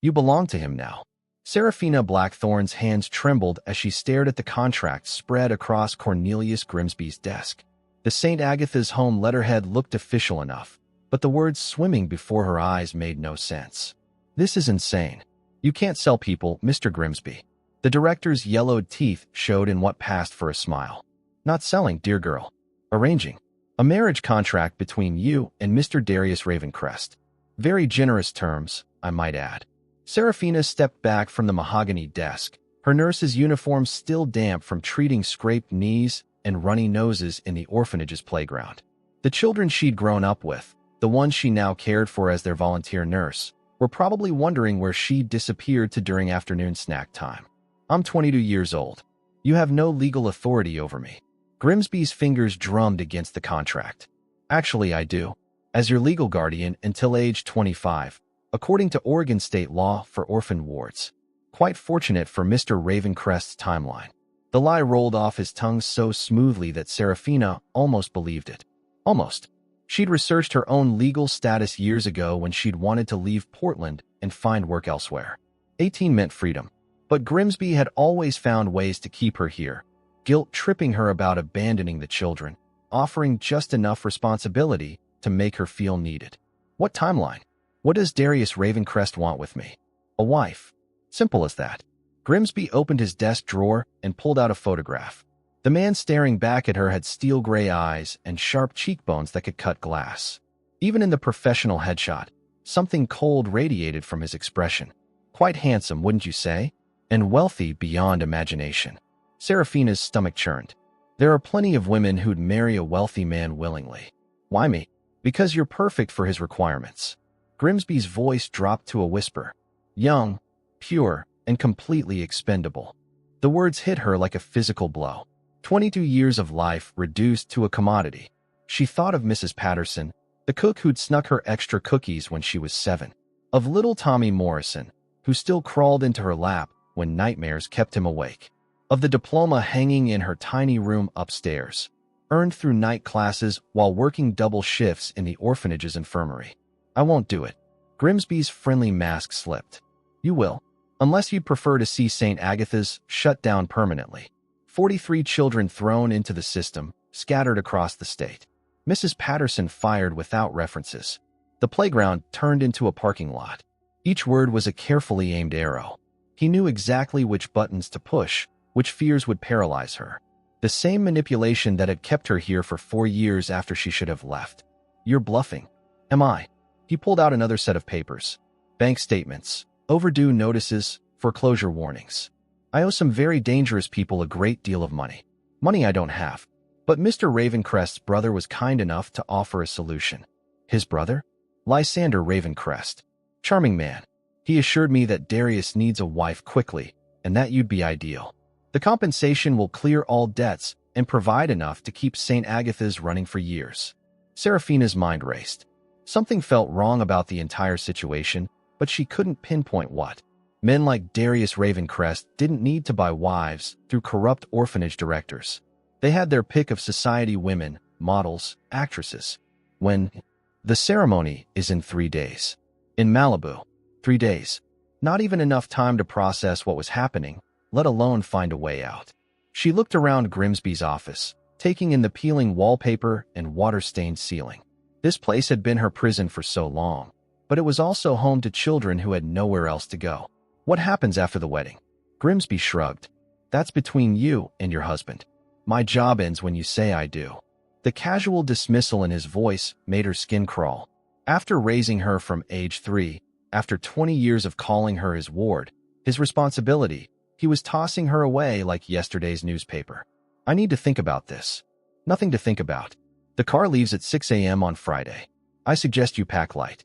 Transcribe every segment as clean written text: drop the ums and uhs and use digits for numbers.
You belong to him now. Serafina Blackthorn's hands trembled as she stared at the contract spread across Cornelius Grimsby's desk. The St. Agatha's Home letterhead looked official enough, but the words swimming before her eyes made no sense. This is insane. You can't sell people, Mr. Grimsby. The director's yellowed teeth showed in what passed for a smile. Not selling, dear girl. Arranging. A marriage contract between you and Mr. Darius Ravencrest. Very generous terms, I might add. Serafina stepped back from the mahogany desk, her nurse's uniform still damp from treating scraped knees and runny noses in the orphanage's playground. The children she'd grown up with, the ones she now cared for as their volunteer nurse, were probably wondering where she'd disappeared to during afternoon snack time. I'm 22 years old. You have no legal authority over me. Grimsby's fingers drummed against the contract. Actually, I do. As your legal guardian until age 25. According to Oregon state law for orphan wards. Quite fortunate for Mr. Ravencrest's timeline. The lie rolled off his tongue so smoothly that Serafina almost believed it. Almost. She'd researched her own legal status years ago when she'd wanted to leave Portland and find work elsewhere. 18 meant freedom. But Grimsby had always found ways to keep her here, guilt tripping her about abandoning the children, offering just enough responsibility to make her feel needed. What timeline? What does Darius Ravencrest want with me? A wife. Simple as that. Grimsby opened his desk drawer and pulled out a photograph. The man staring back at her had steel gray eyes and sharp cheekbones that could cut glass. Even in the professional headshot, something cold radiated from his expression. Quite handsome, wouldn't you say? And wealthy beyond imagination. Serafina's stomach churned. There are plenty of women who'd marry a wealthy man willingly. Why me? Because you're perfect for his requirements. Grimsby's voice dropped to a whisper. Young, pure, and completely expendable. The words hit her like a physical blow. 22 years of life reduced to a commodity. She thought of Mrs. Patterson, the cook who'd snuck her extra cookies when she was 7. Of little Tommy Morrison, who still crawled into her lap when nightmares kept him awake. Of the diploma hanging in her tiny room upstairs, earned through night classes while working double shifts in the orphanage's infirmary. I won't do it. Grimsby's friendly mask slipped. You will. Unless you'd prefer to see St. Agatha's shut down permanently. 43 children thrown into the system, scattered across the state. Mrs. Patterson fired without references. The playground turned into a parking lot. Each word was a carefully aimed arrow. He knew exactly which buttons to push, which fears would paralyze her. The same manipulation that had kept her here for 4 years after she should have left. You're bluffing. Am I? He pulled out another set of papers. Bank statements, overdue notices, foreclosure warnings. I owe some very dangerous people a great deal of money. Money I don't have. But Mr. Ravencrest's brother was kind enough to offer a solution. His brother? Lysander Ravencrest. Charming man. He assured me that Darius needs a wife quickly, and that you'd be ideal. The compensation will clear all debts and provide enough to keep St. Agatha's running for years. Serafina's mind raced. Something felt wrong about the entire situation, but she couldn't pinpoint what. Men like Darius Ravencrest didn't need to buy wives through corrupt orphanage directors. They had their pick of society women, models, actresses. The ceremony is in 3 days. In Malibu. 3 days. Not even enough time to process what was happening, let alone find a way out. She looked around Grimsby's office, taking in the peeling wallpaper and water-stained ceiling. This place had been her prison for so long, but it was also home to children who had nowhere else to go. What happens after the wedding? Grimsby shrugged. That's between you and your husband. My job ends when you say I do. The casual dismissal in his voice made her skin crawl. After raising her from age 3, after 20 years of calling her his ward, his responsibility, he was tossing her away like yesterday's newspaper. I need to think about this. Nothing to think about. The car leaves at 6 a.m. on Friday. I suggest you pack light.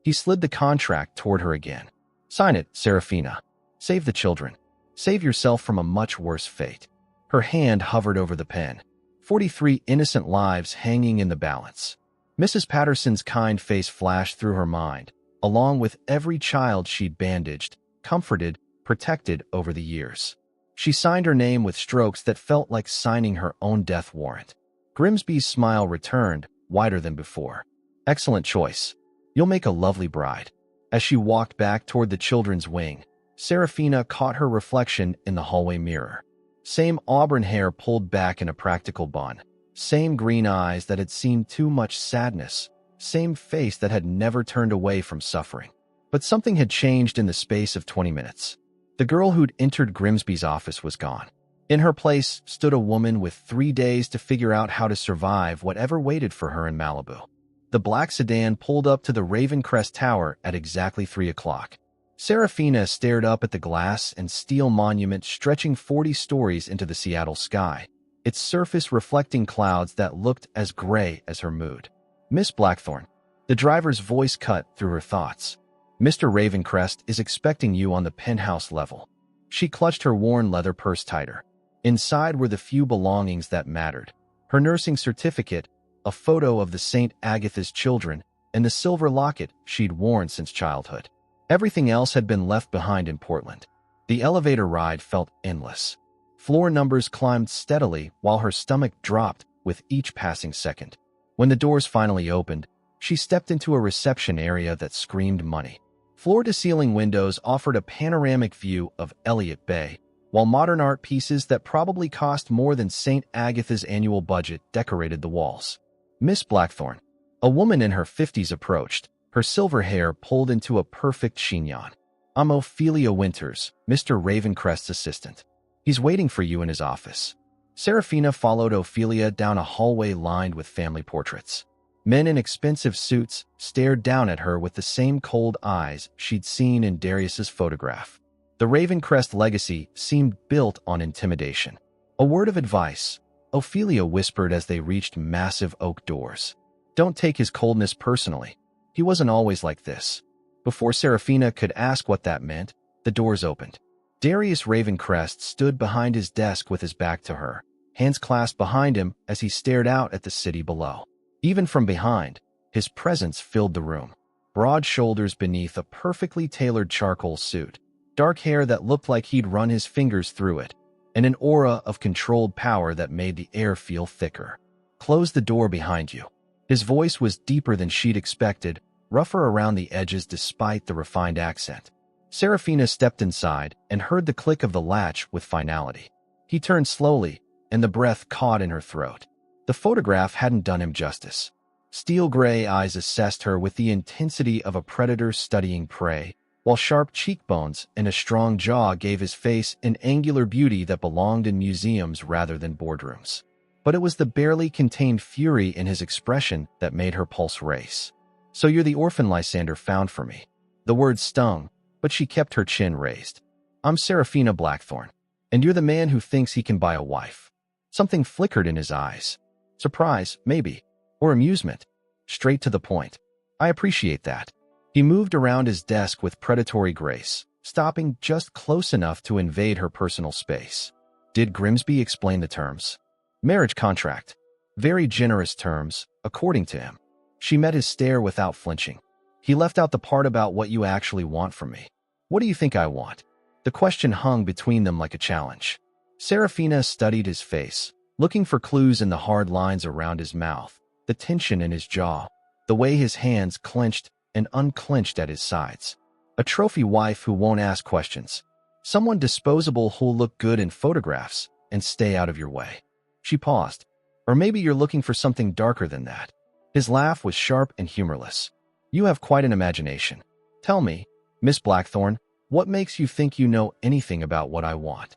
He slid the contract toward her again. Sign it, Serafina. Save the children. Save yourself from a much worse fate. Her hand hovered over the pen. 43 innocent lives hanging in the balance. Mrs. Patterson's kind face flashed through her mind, along with every child she'd bandaged, comforted, protected over the years. She signed her name with strokes that felt like signing her own death warrant. Grimsby's smile returned, wider than before. Excellent choice. You'll make a lovely bride. As she walked back toward the children's wing, Serafina caught her reflection in the hallway mirror. Same auburn hair pulled back in a practical bun. Same green eyes that had seen too much sadness. Same face that had never turned away from suffering. But something had changed in the space of 20 minutes. The girl who'd entered Grimsby's office was gone. In her place stood a woman with 3 days to figure out how to survive whatever waited for her in Malibu. The black sedan pulled up to the Ravencrest Tower at exactly 3 o'clock. Serafina stared up at the glass and steel monument stretching 40 stories into the Seattle sky, its surface reflecting clouds that looked as gray as her mood. "Miss Blackthorne." The driver's voice cut through her thoughts. "Mr. Ravencrest is expecting you on the penthouse level." She clutched her worn leather purse tighter. Inside were the few belongings that mattered: her nursing certificate, a photo of the St. Agatha's children, and the silver locket she'd worn since childhood. Everything else had been left behind in Portland. The elevator ride felt endless. Floor numbers climbed steadily while her stomach dropped with each passing second. When the doors finally opened, she stepped into a reception area that screamed money. Floor-to-ceiling windows offered a panoramic view of Elliott Bay, while modern art pieces that probably cost more than St. Agatha's annual budget decorated the walls. "Miss Blackthorne." A woman in her 50s approached, her silver hair pulled into a perfect chignon. "I'm Ophelia Winters, Mr. Ravencrest's assistant. He's waiting for you in his office." Serafina followed Ophelia down a hallway lined with family portraits. Men in expensive suits stared down at her with the same cold eyes she'd seen in Darius's photograph. The Ravencrest legacy seemed built on intimidation. "A word of advice," Ophelia whispered as they reached massive oak doors. "Don't take his coldness personally. He wasn't always like this." Before Serafina could ask what that meant, the doors opened. Darius Ravencrest stood behind his desk with his back to her, hands clasped behind him as he stared out at the city below. Even from behind, his presence filled the room. Broad shoulders beneath a perfectly tailored charcoal suit, dark hair that looked like he'd run his fingers through it, and an aura of controlled power that made the air feel thicker. "Close the door behind you." His voice was deeper than she'd expected, rougher around the edges despite the refined accent. Serafina stepped inside and heard the click of the latch with finality. He turned slowly, and the breath caught in her throat. The photograph hadn't done him justice. Steel gray eyes assessed her with the intensity of a predator studying prey, while sharp cheekbones and a strong jaw gave his face an angular beauty that belonged in museums rather than boardrooms. But it was the barely contained fury in his expression that made her pulse race. "So you're the orphan Lysander found for me." The word stung, but she kept her chin raised. "I'm Serafina Blackthorne, and you're the man who thinks he can buy a wife." Something flickered in his eyes. Surprise, maybe, or amusement. Straight to the point. "I appreciate that." He moved around his desk with predatory grace, stopping just close enough to invade her personal space. Did Grimsby explain the terms? "Marriage contract. Very generous terms, according to him." She met his stare without flinching. "He left out the part about what you actually want from me." "What do you think I want?" The question hung between them like a challenge. Serafina studied his face, looking for clues in the hard lines around his mouth, the tension in his jaw, the way his hands clenched and unclenched at his sides. A trophy wife who won't ask questions. Someone disposable who'll look good in photographs and stay out of your way. She paused. "Or maybe you're looking for something darker than that." His laugh was sharp and humorless. "You have quite an imagination. Tell me, Miss Blackthorne, what makes you think you know anything about what I want?"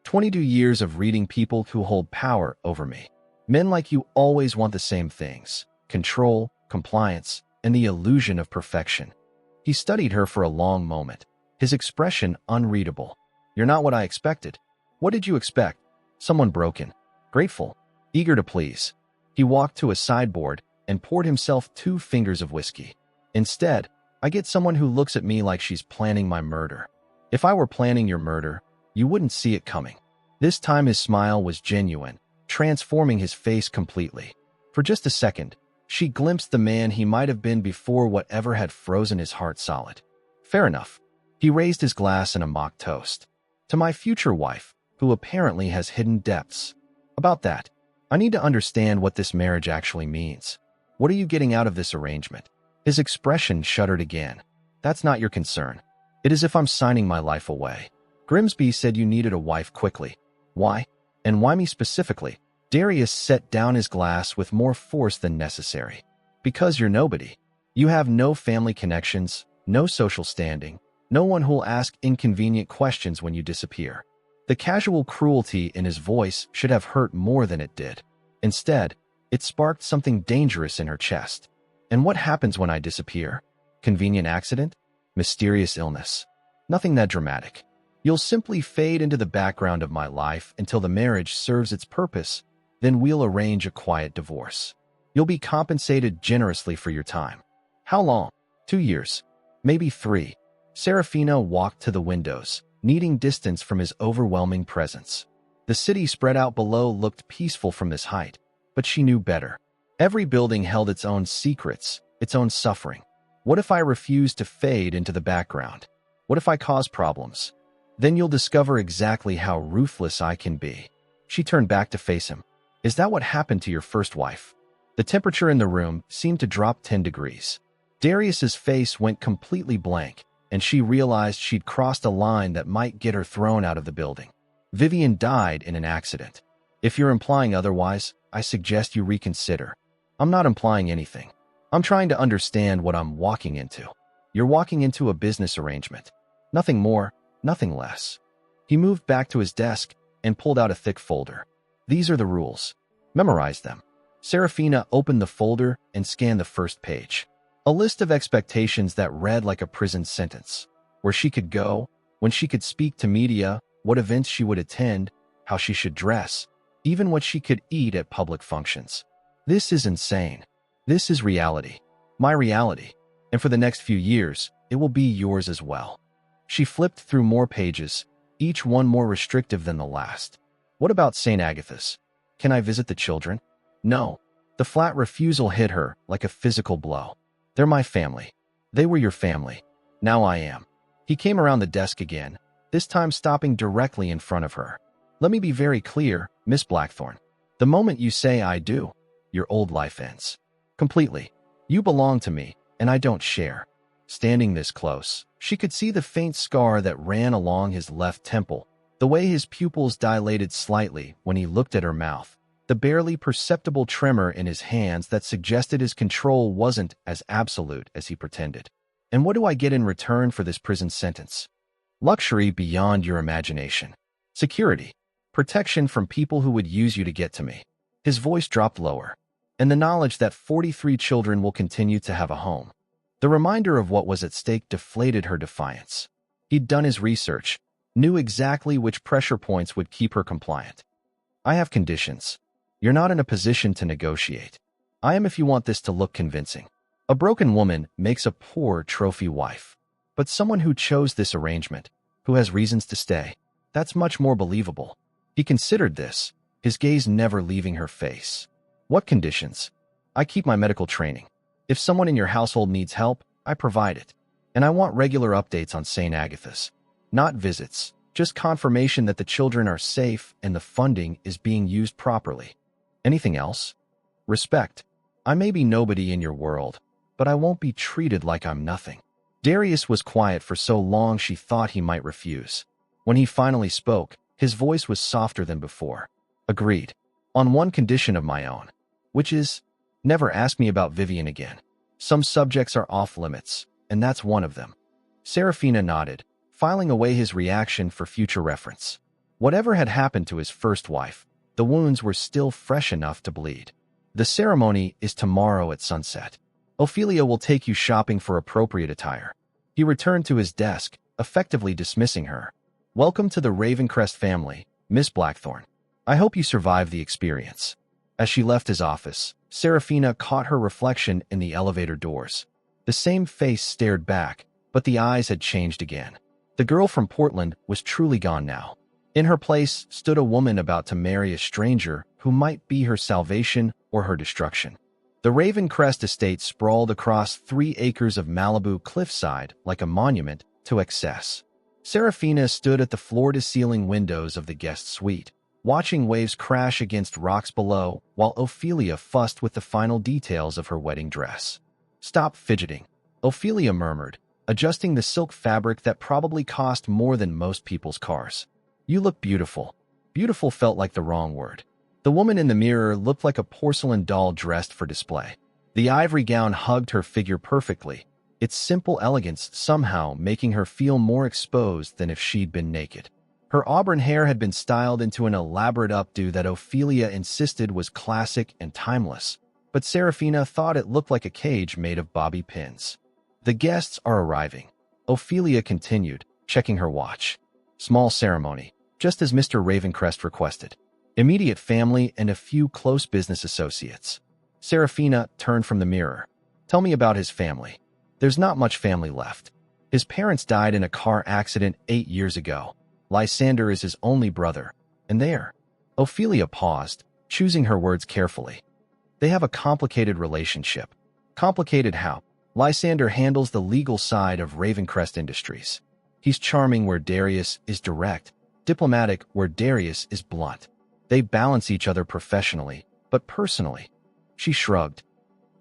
22 years of reading people who hold power over me. Men like you always want the same things: control, compliance, and the illusion of perfection. He studied her for a long moment, his expression unreadable. "You're not what I expected." "What did you expect?" "Someone broken, grateful, eager to please." He walked to a sideboard and poured himself 2 fingers of whiskey. "Instead, I get someone who looks at me like she's planning my murder. If I were planning your murder, you wouldn't see it coming." This time his smile was genuine, transforming his face completely. For just a second, she glimpsed the man he might have been before whatever had frozen his heart solid. "Fair enough." He raised his glass in a mock toast. "To my future wife, who apparently has hidden depths." "About that, I need to understand what this marriage actually means. What are you getting out of this arrangement?" His expression shuddered again. That's not your concern. It is if I'm signing my life away. Grimsby said you needed a wife quickly. Why? And why me specifically? Darius set down his glass with more force than necessary. Because you're nobody. You have no family connections, no social standing, no one who'll ask inconvenient questions when you disappear. The casual cruelty in his voice should have hurt more than it did. Instead, it sparked something dangerous in her chest. And what happens when I disappear? Convenient accident? Mysterious illness? Nothing that dramatic. You'll simply fade into the background of my life until the marriage serves its purpose, then we'll arrange a quiet divorce. You'll be compensated generously for your time. How long? 2 years. Maybe 3. Serafina walked to the windows, needing distance from his overwhelming presence. The city spread out below looked peaceful from this height, but she knew better. Every building held its own secrets, its own suffering. What if I refuse to fade into the background? What if I cause problems? Then you'll discover exactly how ruthless I can be. She turned back to face him. Is that what happened to your first wife? The temperature in the room seemed to drop 10 degrees. Darius's face went completely blank, and she realized she'd crossed a line that might get her thrown out of the building. Vivian died in an accident. If you're implying otherwise, I suggest you reconsider. I'm not implying anything. I'm trying to understand what I'm walking into. You're walking into a business arrangement. Nothing more, nothing less. He moved back to his desk and pulled out a thick folder. These are the rules. Memorize them. Serafina opened the folder and scanned the first page. A list of expectations that read like a prison sentence. Where she could go, when she could speak to media, what events she would attend, how she should dress, even what she could eat at public functions. This is insane. This is reality. My reality. And for the next few years, it will be yours as well. She flipped through more pages, each one more restrictive than the last. What about St. Agatha's? Can I visit the children? No. The flat refusal hit her like a physical blow. They're my family. They were your family. Now I am. He came around the desk again, this time stopping directly in front of her. Let me be very clear, Miss Blackthorne. The moment you say I do, your old life ends. Completely. You belong to me, and I don't share. Standing this close, she could see the faint scar that ran along his left temple, the way his pupils dilated slightly when he looked at her mouth, the barely perceptible tremor in his hands that suggested his control wasn't as absolute as he pretended. And what do I get in return for this prison sentence? Luxury beyond your imagination. Security. Protection from people who would use you to get to me. His voice dropped lower. And the knowledge that 43 children will continue to have a home. The reminder of what was at stake deflated her defiance. He'd done his research, knew exactly which pressure points would keep her compliant. I have conditions. You're not in a position to negotiate. I am if you want this to look convincing. A broken woman makes a poor trophy wife. But someone who chose this arrangement, who has reasons to stay, that's much more believable. He considered this, his gaze never leaving her face. What conditions? I keep my medical training. If someone in your household needs help, I provide it. And I want regular updates on St. Agatha's. Not visits, just confirmation that the children are safe and the funding is being used properly. Anything else? Respect. I may be nobody in your world, but I won't be treated like I'm nothing. Darius was quiet for so long she thought he might refuse. When he finally spoke, his voice was softer than before. Agreed. On one condition of my own. Which is, never ask me about Vivian again. Some subjects are off limits, and that's one of them. Serafina nodded, filing away his reaction for future reference. Whatever had happened to his first wife, the wounds were still fresh enough to bleed. The ceremony is tomorrow at sunset. Ophelia will take you shopping for appropriate attire. He returned to his desk, effectively dismissing her. Welcome to the Ravencrest family, Miss Blackthorne. I hope you survive the experience. As she left his office, Serafina caught her reflection in the elevator doors. The same face stared back, but the eyes had changed again. The girl from Portland was truly gone now. In her place stood a woman about to marry a stranger who might be her salvation or her destruction. The Ravencrest estate sprawled across 3 acres of Malibu cliffside like a monument to excess. Serafina stood at the floor-to-ceiling windows of the guest suite, watching waves crash against rocks below while Ophelia fussed with the final details of her wedding dress. Stop fidgeting, Ophelia murmured, adjusting the silk fabric that probably cost more than most people's cars. "You look beautiful." Beautiful felt like the wrong word. The woman in the mirror looked like a porcelain doll dressed for display. The ivory gown hugged her figure perfectly, its simple elegance somehow making her feel more exposed than if she'd been naked. Her auburn hair had been styled into an elaborate updo that Ophelia insisted was classic and timeless, but Serafina thought it looked like a cage made of bobby pins. "The guests are arriving," Ophelia continued, checking her watch. "Small ceremony, just as Mr. Ravencrest requested. Immediate family and a few close business associates." Serafina turned from the mirror. "Tell me about his family." "There's not much family left. His parents died in a car accident 8 years ago. Lysander is his only brother. And there." Ophelia paused, choosing her words carefully. "They have a complicated relationship." "Complicated how?" "Lysander handles the legal side of Ravencrest Industries. He's charming where Darius is direct, diplomatic where Darius is blunt. They balance each other professionally, but personally." She shrugged.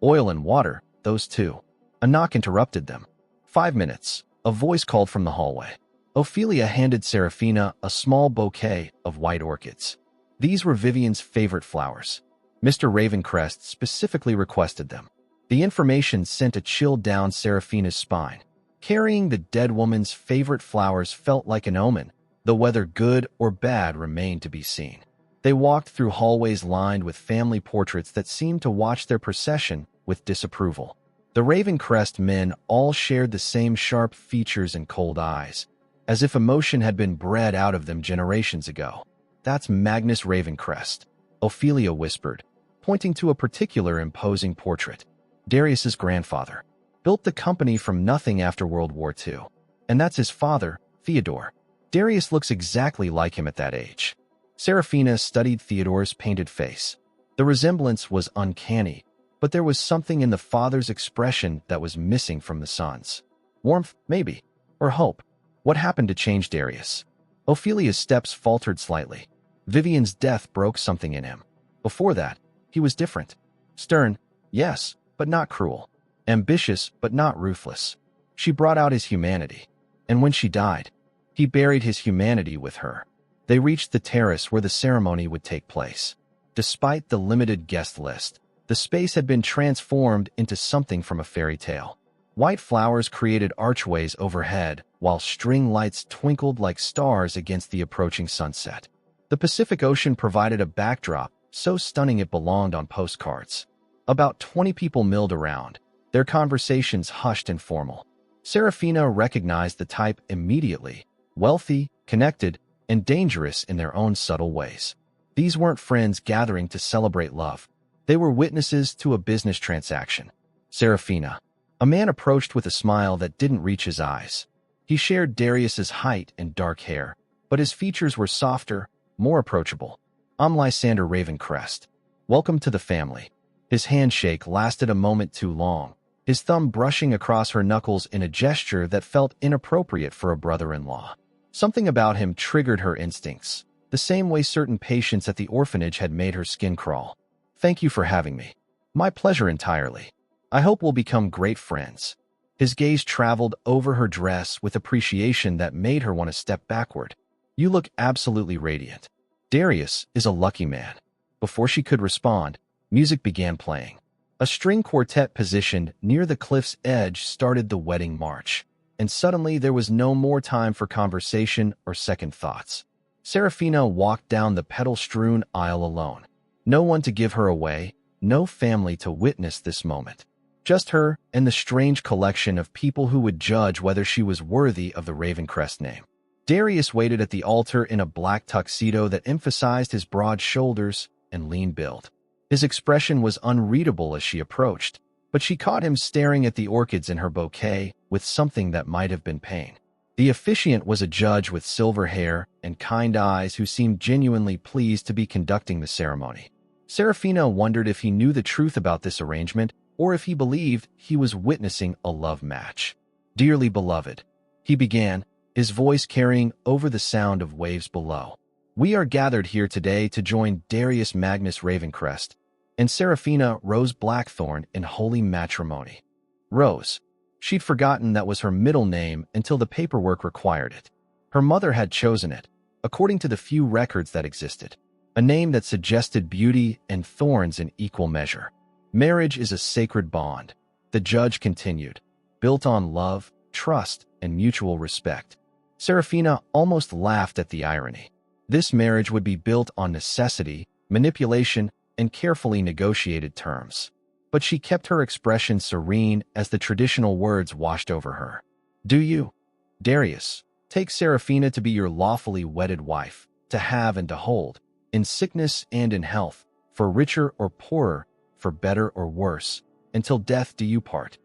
"Oil and water, those two." A knock interrupted them. 5 minutes. A voice called from the hallway. Ophelia handed Serafina a small bouquet of white orchids. These were Vivian's favorite flowers. Mr. Ravencrest specifically requested them. The information sent a chill down Serafina's spine. Carrying the dead woman's favorite flowers felt like an omen, though whether good or bad remained to be seen. They walked through hallways lined with family portraits that seemed to watch their procession with disapproval. The Ravencrest men all shared the same sharp features and cold eyes, as if emotion had been bred out of them generations ago. "That's Magnus Ravencrest," Ophelia whispered, pointing to a particular imposing portrait. "Darius's grandfather. Built the company from nothing after World War II. And that's his father, Theodore. Darius looks exactly like him at that age." Serafina studied Theodore's painted face. The resemblance was uncanny, but there was something in the father's expression that was missing from the son's. Warmth, maybe, or hope. What happened to change Darius? Ophelia's steps faltered slightly. Vivian's death broke something in him. Before that, he was different. Stern, yes, but not cruel. Ambitious, but not ruthless. She brought out his humanity. And when she died, he buried his humanity with her. They reached the terrace where the ceremony would take place. Despite the limited guest list, the space had been transformed into something from a fairy tale. White flowers created archways overhead, while string lights twinkled like stars against the approaching sunset. The Pacific Ocean provided a backdrop so stunning it belonged on postcards. About 20 people milled around, their conversations hushed and formal. Serafina recognized the type immediately, wealthy, connected, and dangerous in their own subtle ways. These weren't friends gathering to celebrate love. They were witnesses to a business transaction. Serafina. A man approached with a smile that didn't reach his eyes. He shared Darius's height and dark hair, but his features were softer, more approachable. "I'm Lysander Ravencrest. Welcome to the family." His handshake lasted a moment too long, his thumb brushing across her knuckles in a gesture that felt inappropriate for a brother-in-law. Something about him triggered her instincts, the same way certain patients at the orphanage had made her skin crawl. "Thank you for having me." "My pleasure entirely. I hope we'll become great friends." His gaze traveled over her dress with appreciation that made her want to step backward. "You look absolutely radiant. Darius is a lucky man." Before she could respond, music began playing. A string quartet positioned near the cliff's edge started the wedding march, and suddenly there was no more time for conversation or second thoughts. Serafina walked down the petal-strewn aisle alone. No one to give her away, no family to witness this moment. Just her and the strange collection of people who would judge whether she was worthy of the Ravencrest name. Darius waited at the altar in a black tuxedo that emphasized his broad shoulders and lean build. His expression was unreadable as she approached, but she caught him staring at the orchids in her bouquet with something that might have been pain. The officiant was a judge with silver hair and kind eyes who seemed genuinely pleased to be conducting the ceremony. Serafina wondered if he knew the truth about this arrangement or if he believed he was witnessing a love match. "Dearly beloved," he began, his voice carrying over the sound of waves below. "We are gathered here today to join Darius Magnus Ravencrest and Serafina Rose Blackthorn in holy matrimony." "Rose." She'd forgotten that was her middle name until the paperwork required it. Her mother had chosen it, according to the few records that existed, a name that suggested beauty and thorns in equal measure. Marriage is a sacred bond, the judge continued, built on love, trust, and mutual respect. Serafina almost laughed at the irony. This marriage would be built on necessity, manipulation, and carefully negotiated terms. But she kept her expression serene as the traditional words washed over her. Do you, Darius, take Serafina to be your lawfully wedded wife, to have and to hold, in sickness and in health, for richer or poorer, for better or worse, until death do you part?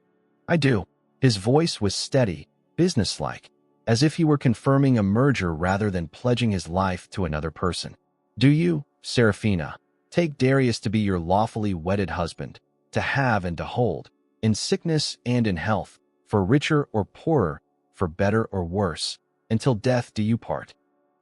I do. His voice was steady, businesslike, as if he were confirming a merger rather than pledging his life to another person. Do you, Serafina, take Darius to be your lawfully wedded husband, to have and to hold, in sickness and in health, for richer or poorer, for better or worse, until death do you part?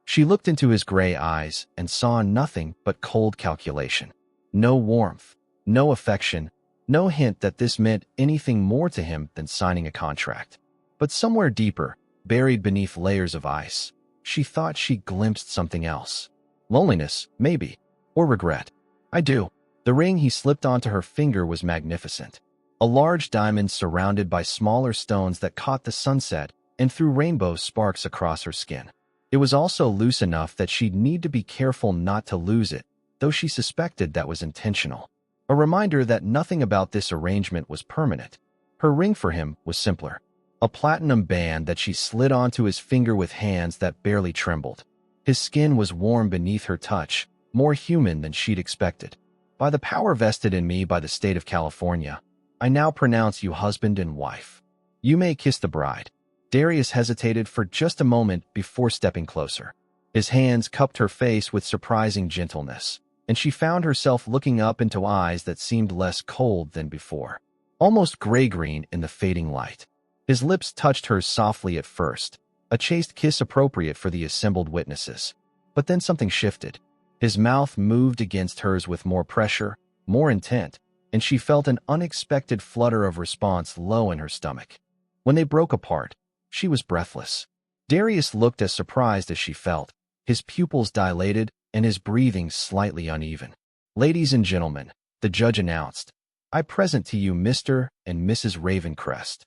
She looked into his gray eyes and saw nothing but cold calculation. No warmth, no affection, no hint that this meant anything more to him than signing a contract. But somewhere deeper, buried beneath layers of ice, she thought she glimpsed something else. Loneliness, maybe, or regret. I do. The ring he slipped onto her finger was magnificent. A large diamond surrounded by smaller stones that caught the sunset and threw rainbow sparks across her skin. It was also loose enough that she'd need to be careful not to lose it, though she suspected that was intentional. A reminder that nothing about this arrangement was permanent. Her ring for him was simpler. A platinum band that she slid onto his finger with hands that barely trembled. His skin was warm beneath her touch, more human than she'd expected. By the power vested in me by the state of California, I now pronounce you husband and wife. You may kiss the bride. Darius hesitated for just a moment before stepping closer. His hands cupped her face with surprising gentleness, and she found herself looking up into eyes that seemed less cold than before, almost gray-green in the fading light. His lips touched hers softly at first, a chaste kiss appropriate for the assembled witnesses. But then something shifted. His mouth moved against hers with more pressure, more intent, and she felt an unexpected flutter of response low in her stomach. When they broke apart, she was breathless. Darius looked as surprised as she felt, his pupils dilated and his breathing slightly uneven. Ladies and gentlemen, the judge announced, I present to you Mr. and Mrs. Ravencrest.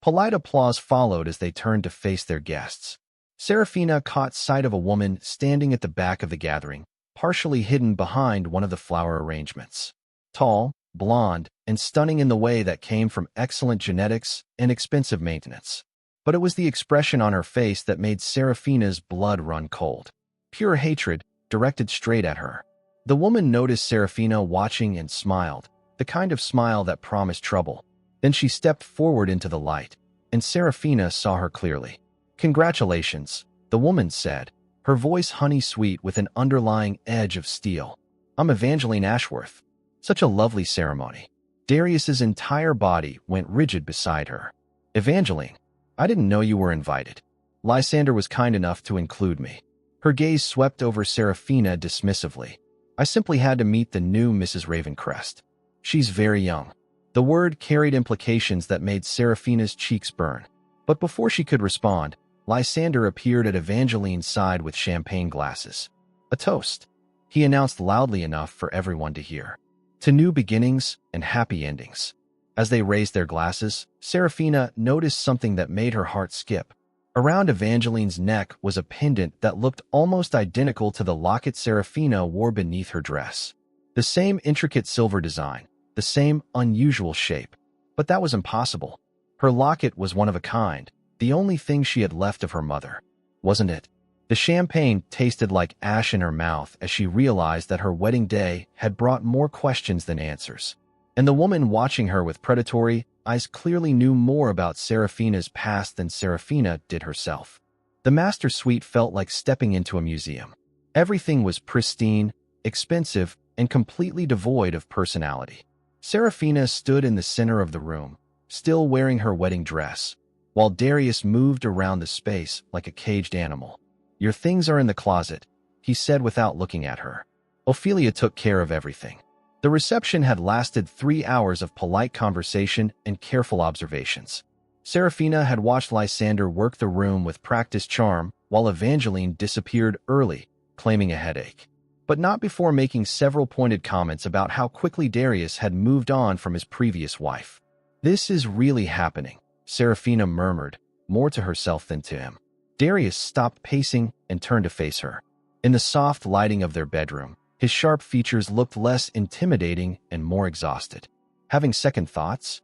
Polite applause followed as they turned to face their guests. Serafina caught sight of a woman standing at the back of the gathering, partially hidden behind one of the flower arrangements. Tall, blonde, and stunning in the way that came from excellent genetics and expensive maintenance. But it was the expression on her face that made Serafina's blood run cold. Pure hatred, directed straight at her. The woman noticed Serafina watching and smiled, the kind of smile that promised trouble. Then she stepped forward into the light, and Serafina saw her clearly. Congratulations, the woman said, her voice honey-sweet with an underlying edge of steel. I'm Evangeline Ashworth. Such a lovely ceremony. Darius's entire body went rigid beside her. Evangeline, I didn't know you were invited. Lysander was kind enough to include me. Her gaze swept over Serafina dismissively. I simply had to meet the new Mrs. Ravencrest. She's very young. The word carried implications that made Serafina's cheeks burn. But before she could respond, Lysander appeared at Evangeline's side with champagne glasses. A toast, he announced loudly enough for everyone to hear. To new beginnings and happy endings. As they raised their glasses, Serafina noticed something that made her heart skip. Around Evangeline's neck was a pendant that looked almost identical to the locket Serafina wore beneath her dress. The same intricate silver design, the same unusual shape. But that was impossible. Her locket was one of a kind, the only thing she had left of her mother. Wasn't it? The champagne tasted like ash in her mouth as she realized that her wedding day had brought more questions than answers. And the woman watching her with predatory eyes clearly knew more about Serafina's past than Serafina did herself. The master suite felt like stepping into a museum. Everything was pristine, expensive, and completely devoid of personality. Serafina stood in the center of the room, still wearing her wedding dress, while Darius moved around the space like a caged animal. Your things are in the closet, he said without looking at her. Ophelia took care of everything. The reception had lasted 3 hours of polite conversation and careful observations. Serafina had watched Lysander work the room with practiced charm while Evangeline disappeared early, claiming a headache. But not before making several pointed comments about how quickly Darius had moved on from his previous wife. "This is really happening," Serafina murmured, more to herself than to him. Darius stopped pacing and turned to face her. In the soft lighting of their bedroom, his sharp features looked less intimidating and more exhausted. Having second thoughts?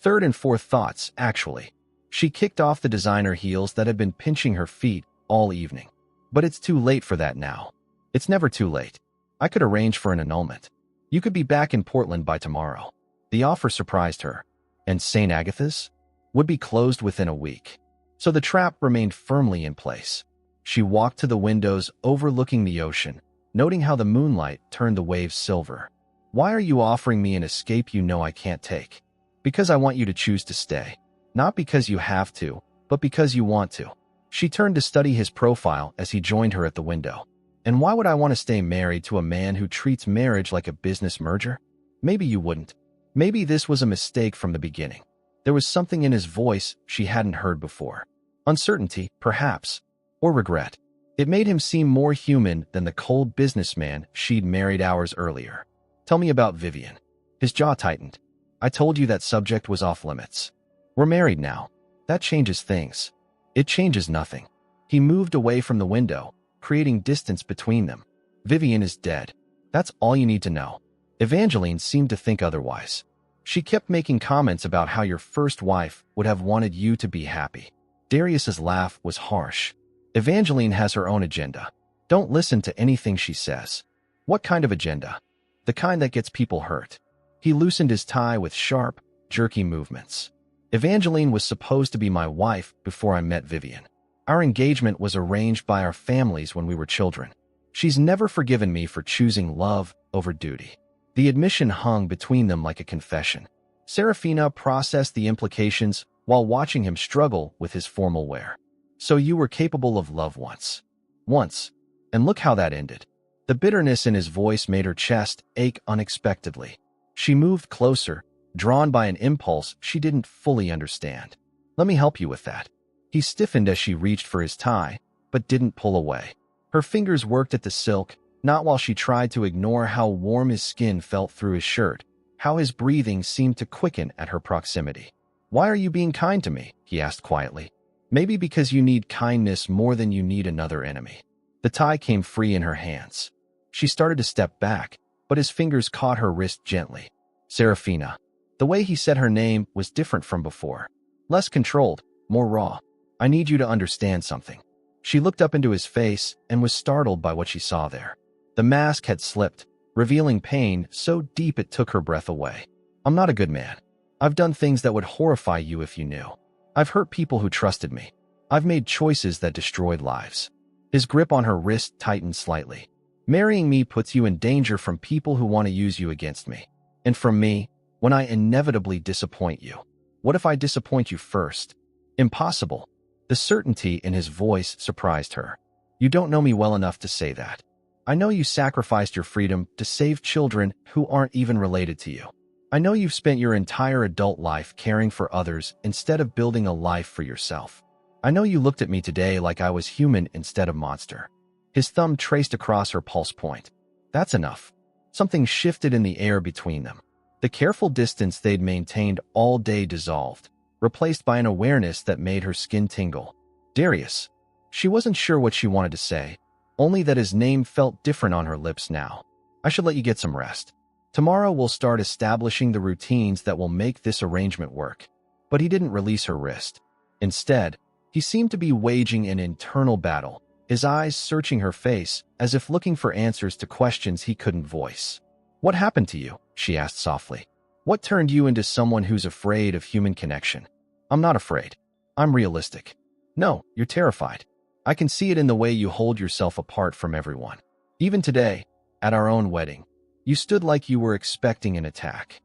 Third and fourth thoughts, actually. She kicked off the designer heels that had been pinching her feet all evening. "But it's too late for that now." "It's never too late. I could arrange for an annulment. You could be back in Portland by tomorrow." The offer surprised her. And St. Agatha's? Would be closed within a week. So the trap remained firmly in place. She walked to the windows overlooking the ocean, noting how the moonlight turned the waves silver. "Why are you offering me an escape you know I can't take?" "Because I want you to choose to stay. Not because you have to, but because you want to." She turned to study his profile as he joined her at the window. "And why would I want to stay married to a man who treats marriage like a business merger? Maybe you wouldn't. Maybe this was a mistake from the beginning." There was something in his voice she hadn't heard before. Uncertainty, perhaps, or regret. It made him seem more human than the cold businessman she'd married hours earlier. "Tell me about Vivian." His jaw tightened. "I told you that subject was off limits. We're married now. That changes things." "It changes nothing." He moved away from the window, creating distance between them. "Vivian is dead. That's all you need to know." Evangeline seemed to think otherwise. She kept making comments about how your first wife would have wanted you to be happy. Darius's laugh was harsh. "Evangeline has her own agenda. Don't listen to anything she says." "What kind of agenda?" "The kind that gets people hurt." He loosened his tie with sharp, jerky movements. "Evangeline was supposed to be my wife before I met Vivian. Our engagement was arranged by our families when we were children. She's never forgiven me for choosing love over duty." The admission hung between them like a confession. Serafina processed the implications while watching him struggle with his formal wear. "So you were capable of love once." "Once. And look how that ended." The bitterness in his voice made her chest ache unexpectedly. She moved closer, drawn by an impulse she didn't fully understand. "Let me help you with that." He stiffened as she reached for his tie, but didn't pull away. Her fingers worked at the silk, not while she tried to ignore how warm his skin felt through his shirt, how his breathing seemed to quicken at her proximity. "Why are you being kind to me?" he asked quietly. "Maybe because you need kindness more than you need another enemy." The tie came free in her hands. She started to step back, but his fingers caught her wrist gently. "Serafina." The way he said her name was different from before. Less controlled, more raw. "I need you to understand something." She looked up into his face and was startled by what she saw there. The mask had slipped, revealing pain so deep it took her breath away. "I'm not a good man. I've done things that would horrify you if you knew. I've hurt people who trusted me. I've made choices that destroyed lives." His grip on her wrist tightened slightly. "Marrying me puts you in danger from people who want to use you against me. And from me, when I inevitably disappoint you. What if I disappoint you first?" "Impossible." The certainty in his voice surprised her. "You don't know me well enough to say that. I know you sacrificed your freedom to save children who aren't even related to you. I know you've spent your entire adult life caring for others instead of building a life for yourself. I know you looked at me today like I was human instead of monster." His thumb traced across her pulse point. "That's enough." Something shifted in the air between them. The careful distance they'd maintained all day dissolved, replaced by an awareness that made her skin tingle. "Darius." She wasn't sure what she wanted to say, only that his name felt different on her lips now. "I should let you get some rest. Tomorrow we'll start establishing the routines that will make this arrangement work." But he didn't release her wrist. Instead, he seemed to be waging an internal battle, his eyes searching her face as if looking for answers to questions he couldn't voice. "What happened to you?" she asked softly. "What turned you into someone who's afraid of human connection?" "I'm not afraid. I'm realistic." "No, you're terrified. I can see it in the way you hold yourself apart from everyone. Even today, at our own wedding, you stood like you were expecting an attack."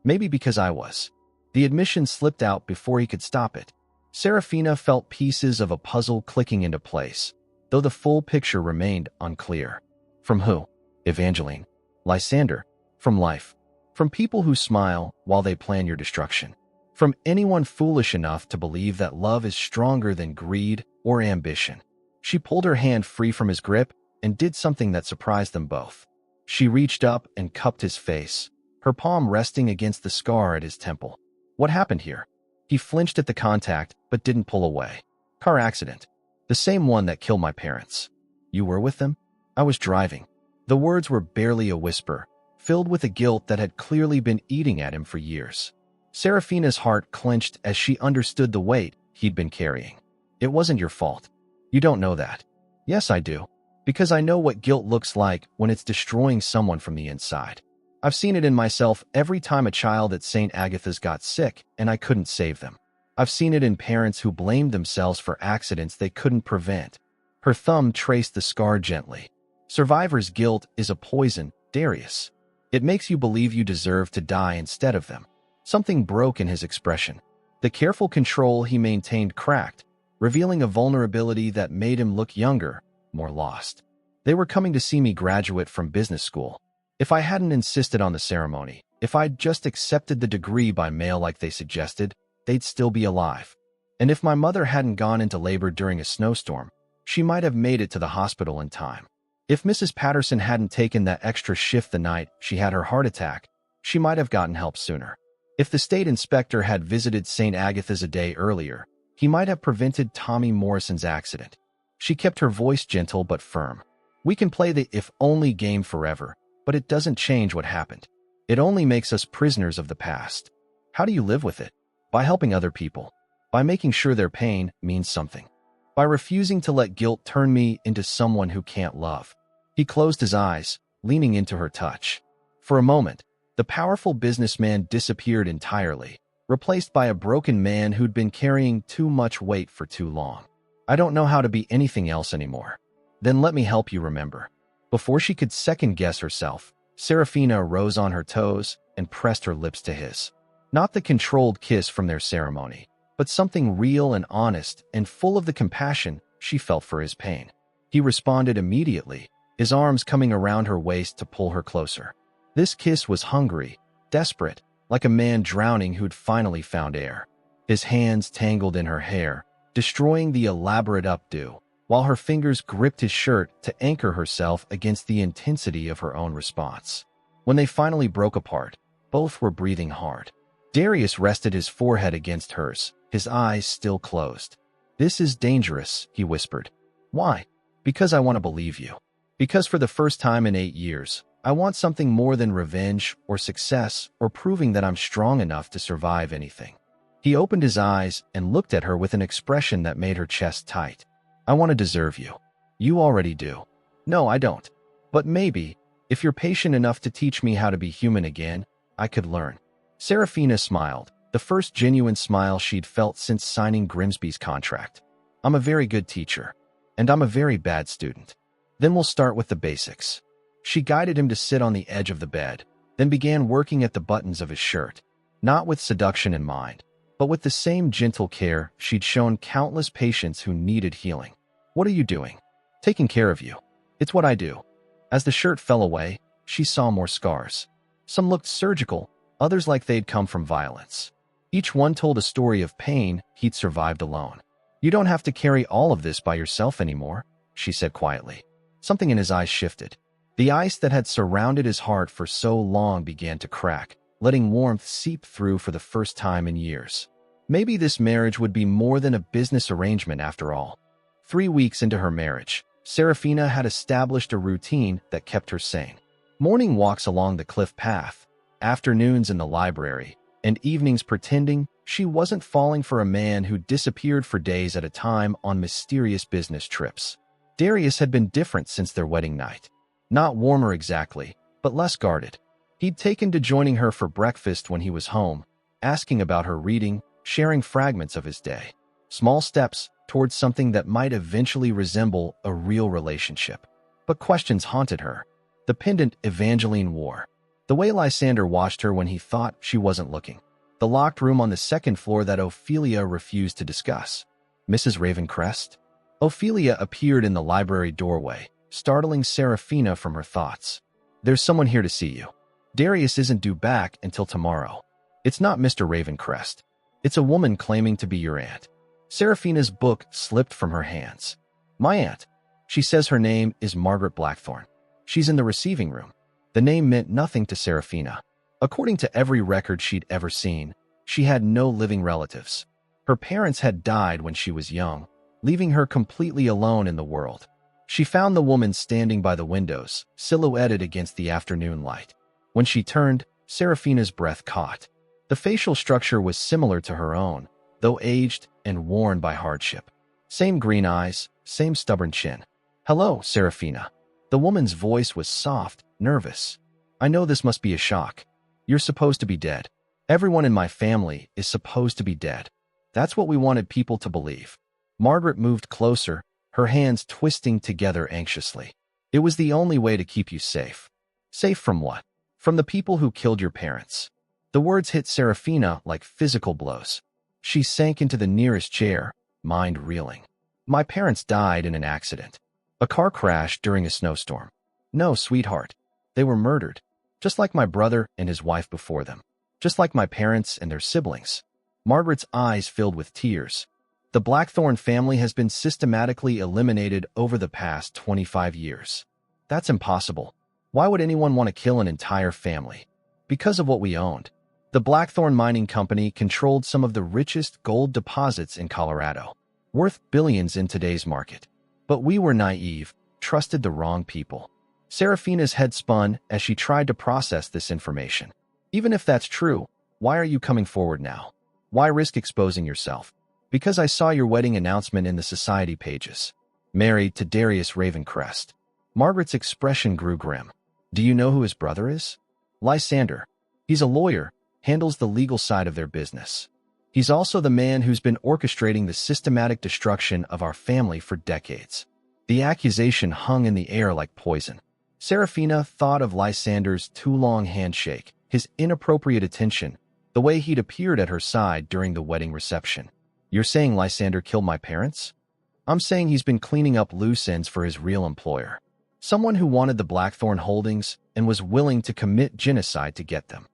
"Maybe because I was." The admission slipped out before he could stop it. Serafina felt pieces of a puzzle clicking into place, though the full picture remained unclear. From who? Evangeline. Lysander. From life. From people who smile while they plan your destruction. from anyone foolish enough to believe that love is stronger than greed or ambition. She pulled her hand free from his grip and did something that surprised them both. She reached up and cupped his face, her palm resting against the scar at his temple. What happened here? He flinched at the contact, but didn't pull away. Car accident. The same one that killed my parents. You were with them? I was driving. The words were barely a whisper, filled with a guilt that had clearly been eating at him for years. Serafina's heart clenched as she understood the weight he'd been carrying. It wasn't your fault. You don't know that. Yes, I do. Because I know what guilt looks like when it's destroying someone from the inside. I've seen it in myself every time a child at St. Agatha's got sick and I couldn't save them. I've seen it in parents who blamed themselves for accidents they couldn't prevent. Her thumb traced the scar gently. Survivor's guilt is a poison, Darius. It makes you believe you deserve to die instead of them. Something broke in his expression. The careful control he maintained cracked, revealing a vulnerability that made him look younger, more lost. They were coming to see me graduate from business school. If I hadn't insisted on the ceremony, if I'd just accepted the degree by mail like they suggested, they'd still be alive. And if my mother hadn't gone into labor during a snowstorm, she might have made it to the hospital in time. If Mrs. Patterson hadn't taken that extra shift the night she had her heart attack, she might have gotten help sooner. If the state inspector had visited St. Agatha's a day earlier, he might have prevented Tommy Morrison's accident. She kept her voice gentle but firm. We can play the if-only game forever, but it doesn't change what happened. It only makes us prisoners of the past. How do you live with it? By helping other people. By making sure their pain means something. By refusing to let guilt turn me into someone who can't love. He closed his eyes, leaning into her touch. For a moment, the powerful businessman disappeared entirely, replaced by a broken man who'd been carrying too much weight for too long. I don't know how to be anything else anymore. Then let me help you remember. Before she could second-guess herself, Serafina rose on her toes and pressed her lips to his. Not the controlled kiss from their ceremony, but something real and honest and full of the compassion she felt for his pain. He responded immediately, his arms coming around her waist to pull her closer. This kiss was hungry, desperate, like a man drowning who'd finally found air. His hands tangled in her hair, destroying the elaborate updo, while her fingers gripped his shirt to anchor herself against the intensity of her own response. When they finally broke apart, both were breathing hard. Darius rested his forehead against hers, his eyes still closed. "This is dangerous," he whispered. "Why?" "Because I want to believe you. Because for the first time in 8 years, I want something more than revenge or success or proving that I'm strong enough to survive anything." He opened his eyes and looked at her with an expression that made her chest tight. "I want to deserve you. You already do." "No, I don't. But maybe, if you're patient enough to teach me how to be human again, I could learn." Serafina smiled, the first genuine smile she'd felt since signing Grimsby's contract. "I'm a very good teacher. And I'm a very bad student. Then we'll start with the basics." She guided him to sit on the edge of the bed, then began working at the buttons of his shirt, not with seduction in mind, but with the same gentle care she'd shown countless patients who needed healing. "What are you doing?" "Taking care of you. It's what I do." As the shirt fell away, she saw more scars. Some looked surgical, others like they'd come from violence. Each one told a story of pain he'd survived alone. "You don't have to carry all of this by yourself anymore," she said quietly. Something in his eyes shifted. The ice that had surrounded his heart for so long began to crack, letting warmth seep through for the first time in years. Maybe this marriage would be more than a business arrangement after all. 3 weeks into her marriage, Serafina had established a routine that kept her sane. Morning walks along the cliff path, afternoons in the library, and evenings pretending she wasn't falling for a man who disappeared for days at a time on mysterious business trips. Darius had been different since their wedding night. Not warmer exactly, but less guarded. He'd taken to joining her for breakfast when he was home, asking about her reading, sharing fragments of his day. Small steps towards something that might eventually resemble a real relationship. But questions haunted her. The pendant Evangeline wore. The way Lysander watched her when he thought she wasn't looking. The locked room on the second floor that Ophelia refused to discuss. Mrs. Ravencrest? Ophelia appeared in the library doorway, startling Serafina from her thoughts. "There's someone here to see you. Darius isn't due back until tomorrow." "It's not Mr. Ravencrest." It's a woman claiming to be your aunt. Serafina's book slipped from her hands. My aunt. She says her name is Margaret Blackthorne. She's in the receiving room. The name meant nothing to Serafina. According to every record she'd ever seen, she had no living relatives. Her parents had died when she was young, leaving her completely alone in the world. She found the woman standing by the windows, silhouetted against the afternoon light. When she turned, Serafina's breath caught. The facial structure was similar to her own, though aged and worn by hardship. Same green eyes, same stubborn chin. Hello, Serafina. The woman's voice was soft, nervous. I know this must be a shock. You're supposed to be dead. Everyone in my family is supposed to be dead. That's what we wanted people to believe. Margaret moved closer, her hands twisting together anxiously. It was the only way to keep you safe. Safe from what? From the people who killed your parents. The words hit Serafina like physical blows. She sank into the nearest chair, mind reeling. My parents died in an accident. A car crash during a snowstorm. No, sweetheart. They were murdered. Just like my brother and his wife before them. Just like my parents and their siblings. Margaret's eyes filled with tears. The Blackthorne family has been systematically eliminated over the past 25 years. That's impossible. Why would anyone want to kill an entire family? Because of what we owned. The Blackthorne Mining Company controlled some of the richest gold deposits in Colorado, worth billions in today's market. But we were naive, trusted the wrong people. Serafina's head spun as she tried to process this information. Even if that's true, why are you coming forward now? Why risk exposing yourself? Because I saw your wedding announcement in the society pages. Married to Darius Ravencrest. Margaret's expression grew grim. Do you know who his brother is? Lysander. He's a lawyer, handles the legal side of their business. He's also the man who's been orchestrating the systematic destruction of our family for decades. The accusation hung in the air like poison. Serafina thought of Lysander's too-long handshake, his inappropriate attention, the way he'd appeared at her side during the wedding reception. You're saying Lysander killed my parents? I'm saying he's been cleaning up loose ends for his real employer. Someone who wanted the Blackthorne holdings and was willing to commit genocide to get them.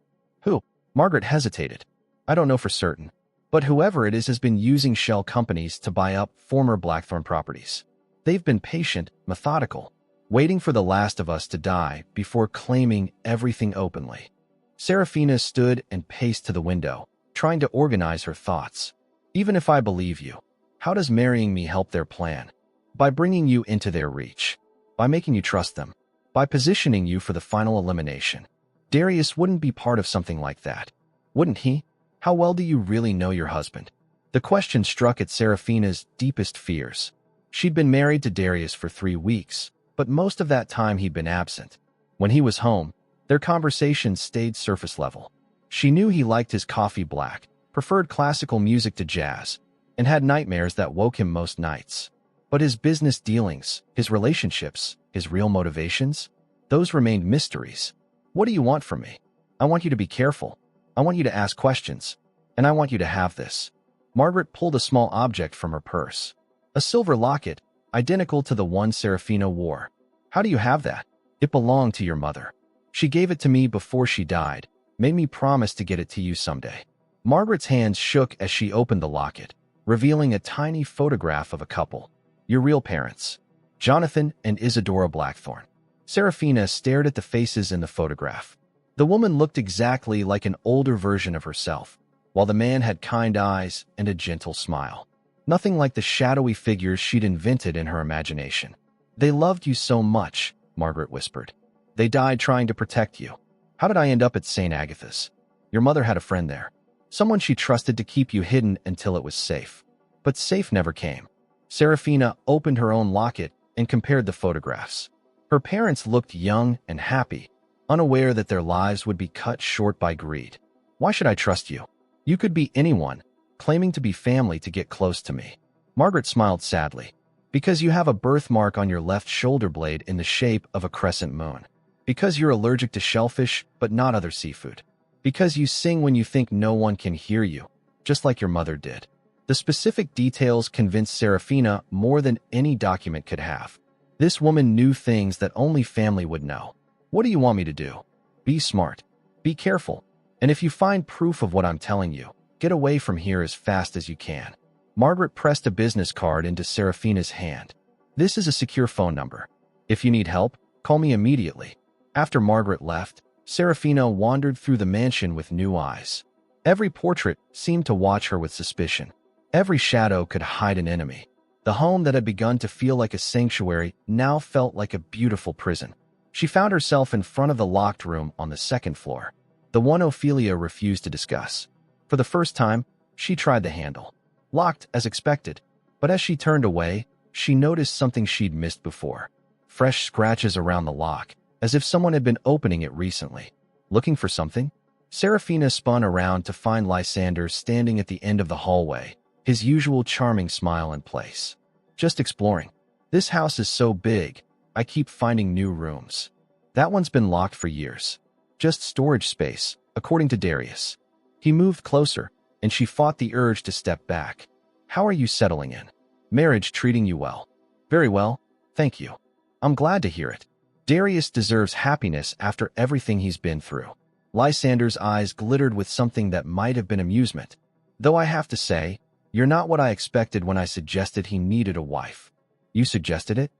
Who? Margaret hesitated. I don't know for certain, but whoever it is has been using shell companies to buy up former Blackthorne properties. They've been patient, methodical, waiting for the last of us to die before claiming everything openly. Serafina stood and paced to the window, trying to organize her thoughts. Even if I believe you, how does marrying me help their plan? By bringing you into their reach. By making you trust them. By positioning you for the final elimination. Darius wouldn't be part of something like that. Wouldn't he? How well do you really know your husband? The question struck at Serafina's deepest fears. She'd been married to Darius for 3 weeks, but most of that time he'd been absent. When he was home, their conversations stayed surface level. She knew he liked his coffee black, preferred classical music to jazz, and had nightmares that woke him most nights. But his business dealings, his relationships, his real motivations, those remained mysteries. What do you want from me? I want you to be careful. I want you to ask questions. And I want you to have this. Margaret pulled a small object from her purse. A silver locket, identical to the one Serafina wore. How do you have that? It belonged to your mother. She gave it to me before she died, made me promise to get it to you someday. Margaret's hands shook as she opened the locket, revealing a tiny photograph of a couple. Your real parents, Jonathan and Isadora Blackthorne. Serafina stared at the faces in the photograph. The woman looked exactly like an older version of herself, while the man had kind eyes and a gentle smile. Nothing like the shadowy figures she'd invented in her imagination. They loved you so much, Margaret whispered. They died trying to protect you. How did I end up at St. Agatha's? Your mother had a friend there. Someone she trusted to keep you hidden until it was safe. But safe never came. Serafina opened her own locket and compared the photographs. Her parents looked young and happy, unaware that their lives would be cut short by greed. Why should I trust you? You could be anyone, claiming to be family to get close to me. Margaret smiled sadly. Because you have a birthmark on your left shoulder blade in the shape of a crescent moon. Because you're allergic to shellfish, but not other seafood. Because you sing when you think no one can hear you, just like your mother did. The specific details convinced Serafina more than any document could have. This woman knew things that only family would know. What do you want me to do? Be smart. Be careful. And if you find proof of what I'm telling you, Get away from here as fast as you can. Margaret pressed a business card into Serafina's hand. This is a secure phone number. If you need help, call me immediately. After Margaret left, Serafina wandered through the mansion with new eyes. Every portrait seemed to watch her with suspicion. Every shadow could hide an enemy. The home that had begun to feel like a sanctuary now felt like a beautiful prison. She found herself in front of the locked room on the second floor, the one Ophelia refused to discuss. For the first time, she tried the handle. Locked as expected, but as she turned away, she noticed something she'd missed before. Fresh scratches around the lock, as if someone had been opening it recently. Looking for something? Serafina spun around to find Lysander standing at the end of the hallway, his usual charming smile in place. Just exploring. This house is so big, I keep finding new rooms. That one's been locked for years. Just storage space, according to Darius. He moved closer, and she fought the urge to step back. How are you settling in? Marriage treating you well? Very well, thank you. I'm glad to hear it. Darius deserves happiness after everything he's been through. Lysander's eyes glittered with something that might have been amusement. Though I have to say, you're not what I expected when I suggested he needed a wife. You suggested it?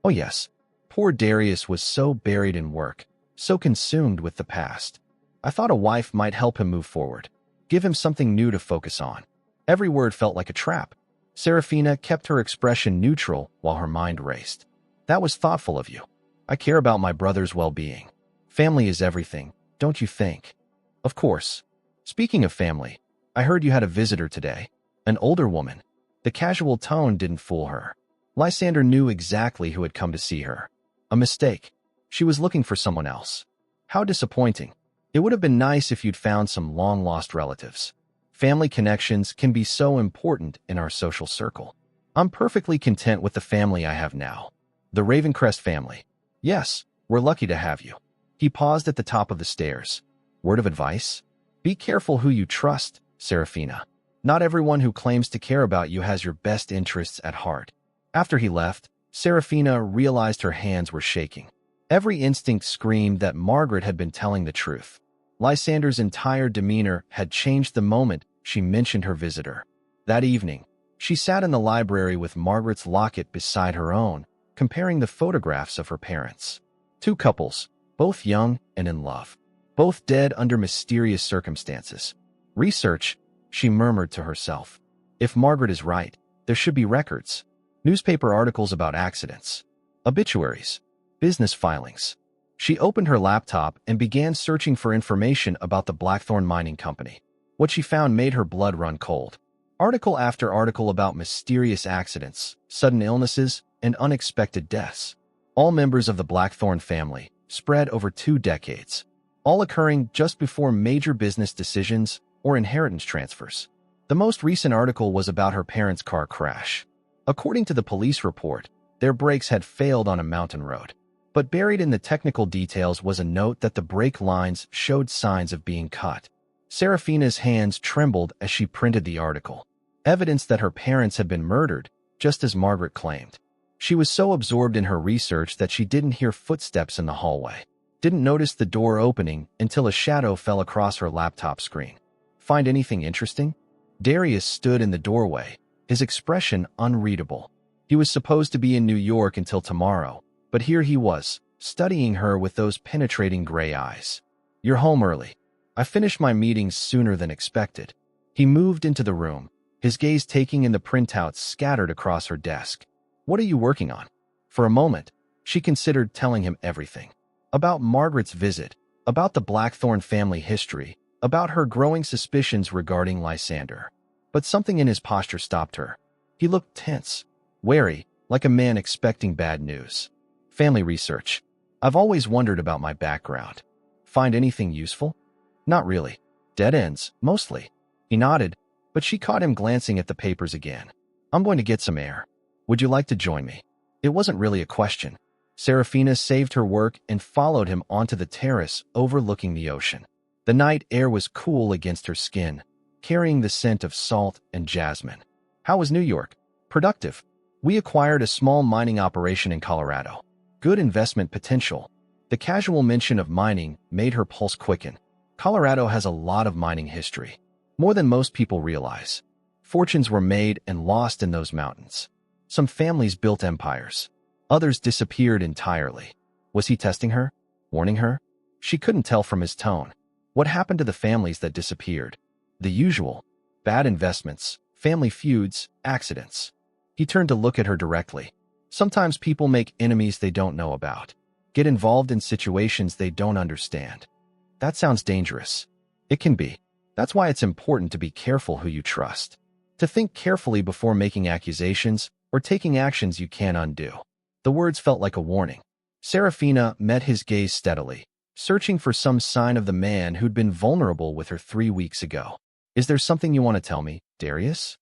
Oh yes. Poor Darius was so buried in work, so consumed with the past. I thought a wife might help him move forward, give him something new to focus on. Every word felt like a trap. Serafina kept her expression neutral while her mind raced. That was thoughtful of you. I care about my brother's well-being. Family is everything, don't you think? Of course. Speaking of family, I heard you had a visitor today. An older woman. The casual tone didn't fool her. Lysander knew exactly who had come to see her. A mistake. She was looking for someone else. How disappointing. It would have been nice if you'd found some long-lost relatives. Family connections can be so important in our social circle. I'm perfectly content with the family I have now. The Ravencrest family. Yes, we're lucky to have you. He paused at the top of the stairs. Word of advice? Be careful who you trust, Serafina. Not everyone who claims to care about you has your best interests at heart. After he left, Serafina realized her hands were shaking. Every instinct screamed that Margaret had been telling the truth. Lysander's entire demeanor had changed the moment she mentioned her visitor. That evening, she sat in the library with Margaret's locket beside her own, comparing the photographs of her parents. Two couples, both young and in love, both dead under mysterious circumstances. Research, she murmured to herself. If Margaret is right, there should be records. Newspaper articles about accidents, obituaries, business filings. She opened her laptop and began searching for information about the Blackthorn Mining Company. What she found made her blood run cold. Article after article about mysterious accidents, sudden illnesses, and unexpected deaths. All members of the Blackthorn family, spread over 2 decades. All occurring just before major business decisions or inheritance transfers. The most recent article was about her parents' car crash. According to the police report, their brakes had failed on a mountain road. But buried in the technical details was a note that the brake lines showed signs of being cut. Serafina's hands trembled as she printed the article. Evidence that her parents had been murdered, just as Margaret claimed. She was so absorbed in her research that she didn't hear footsteps in the hallway. Didn't notice the door opening until a shadow fell across her laptop screen. Find anything interesting? Darius stood in the doorway, his expression unreadable. He was supposed to be in New York until tomorrow, but here he was, studying her with those penetrating gray eyes. You're home early. I finished my meetings sooner than expected. He moved into the room, his gaze taking in the printouts scattered across her desk. What are you working on? For a moment, she considered telling him everything. About Margaret's visit, about the Blackthorn family history, about her growing suspicions regarding Lysander. But something in his posture stopped her. He looked tense, wary, like a man expecting bad news. Family research. I've always wondered about my background. Find anything useful? Not really. Dead ends, mostly. He nodded, but she caught him glancing at the papers again. I'm going to get some air. Would you like to join me? It wasn't really a question. Serafina saved her work and followed him onto the terrace overlooking the ocean. The night air was cool against her skin, carrying the scent of salt and jasmine. How was New York? Productive. We acquired a small mining operation in Colorado. Good investment potential. The casual mention of mining made her pulse quicken. Colorado has a lot of mining history. More than most people realize. Fortunes were made and lost in those mountains. Some families built empires. Others disappeared entirely. Was he testing her? Warning her? She couldn't tell from his tone. What happened to the families that disappeared? The usual. Bad investments, family feuds, accidents. He turned to look at her directly. Sometimes people make enemies they don't know about. Get involved in situations they don't understand. That sounds dangerous. It can be. That's why it's important to be careful who you trust. To think carefully before making accusations or taking actions you can't undo. The words felt like a warning. Serafina met his gaze steadily, searching for some sign of the man who'd been vulnerable with her 3 weeks ago. Is there something you want to tell me, Darius?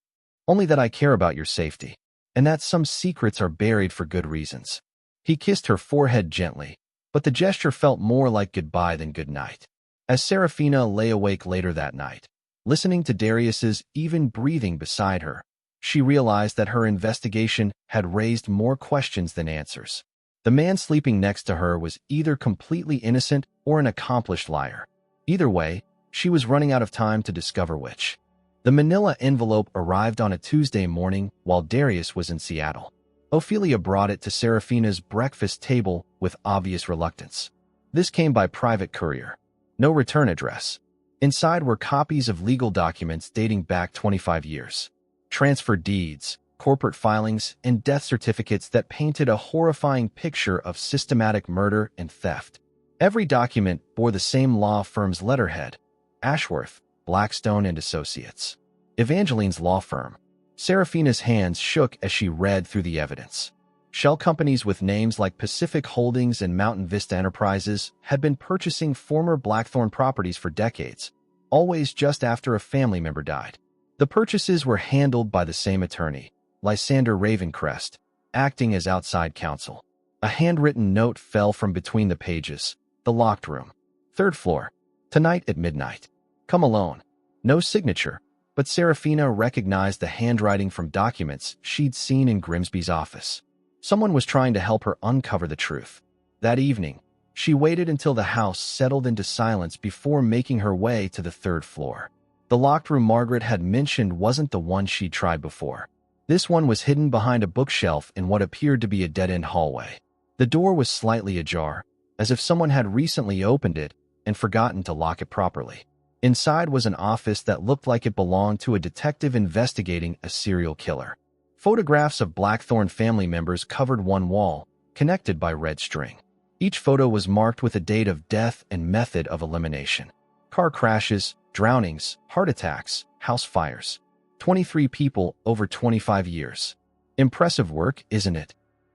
Only that I care about your safety, and that some secrets are buried for good reasons. He kissed her forehead gently, but the gesture felt more like goodbye than goodnight. As Serafina lay awake later that night, listening to Darius's even breathing beside her, she realized that her investigation had raised more questions than answers. The man sleeping next to her was either completely innocent or an accomplished liar. Either way, she was running out of time to discover which. The manila envelope arrived on a Tuesday morning while Darius was in Seattle. Ophelia brought it to Serafina's breakfast table with obvious reluctance. This came by private courier. No return address. Inside were copies of legal documents dating back 25 years. Transfer deeds, corporate filings, and death certificates that painted a horrifying picture of systematic murder and theft. Every document bore the same law firm's letterhead: Ashworth, Blackstone and Associates. Evangeline's law firm. Serafina's hands shook as she read through the evidence. Shell companies with names like Pacific Holdings and Mountain Vista Enterprises had been purchasing former Blackthorn properties for decades, always just after a family member died. The purchases were handled by the same attorney, Lysander Ravencrest, acting as outside counsel. A handwritten note fell from between the pages. The locked room. 3rd floor. Tonight at midnight. Come alone. No signature, but Serafina recognized the handwriting from documents she'd seen in Grimsby's office. Someone was trying to help her uncover the truth. That evening, she waited until the house settled into silence before making her way to the 3rd floor. The locked room Margaret had mentioned wasn't the one she'd tried before. This one was hidden behind a bookshelf in what appeared to be a dead-end hallway. The door was slightly ajar, as if someone had recently opened it and forgotten to lock it properly. Inside was an office that looked like it belonged to a detective investigating a serial killer. Photographs of Blackthorn family members covered one wall, connected by red string. Each photo was marked with a date of death and method of elimination. Car crashes, drownings, heart attacks, house fires. 23 people over 25 years. Impressive work, isn't it?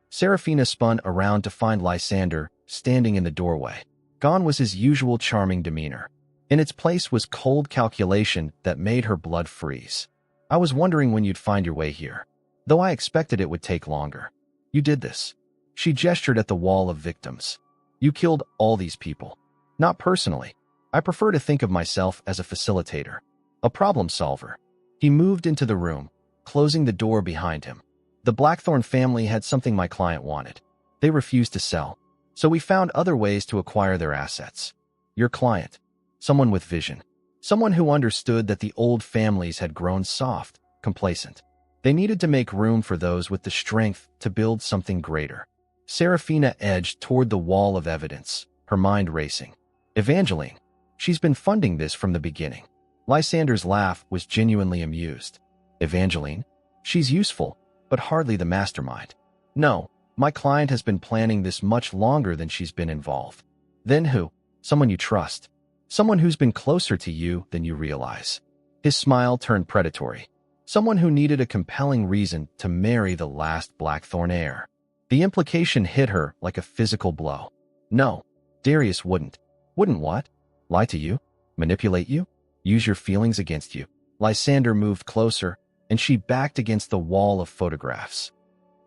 Serafina spun around to find Lysander standing in the doorway. Gone was his usual charming demeanor. In its place was cold calculation that made her blood freeze. I was wondering when you'd find your way here, though I expected it would take longer. You did this. She gestured at the wall of victims. You killed all these people. Not personally. I prefer to think of myself as a facilitator, a problem solver. He moved into the room, closing the door behind him. The Blackthorn family had something my client wanted. They refused to sell, so we found other ways to acquire their assets. Your client. Someone with vision. Someone who understood that the old families had grown soft, complacent. They needed to make room for those with the strength to build something greater. Serafina edged toward the wall of evidence, her mind racing. Evangeline. She's been funding this from the beginning. Lysander's laugh was genuinely amused. Evangeline? She's useful, but hardly the mastermind. No, my client has been planning this much longer than she's been involved. Then who? Someone you trust. Someone who's been closer to you than you realize. His smile turned predatory. Someone who needed a compelling reason to marry the last Blackthorn heir. The implication hit her like a physical blow. No, Darius wouldn't. Wouldn't what? Lie to you? Manipulate you? Use your feelings against you? Lysander moved closer, and she backed against the wall of photographs.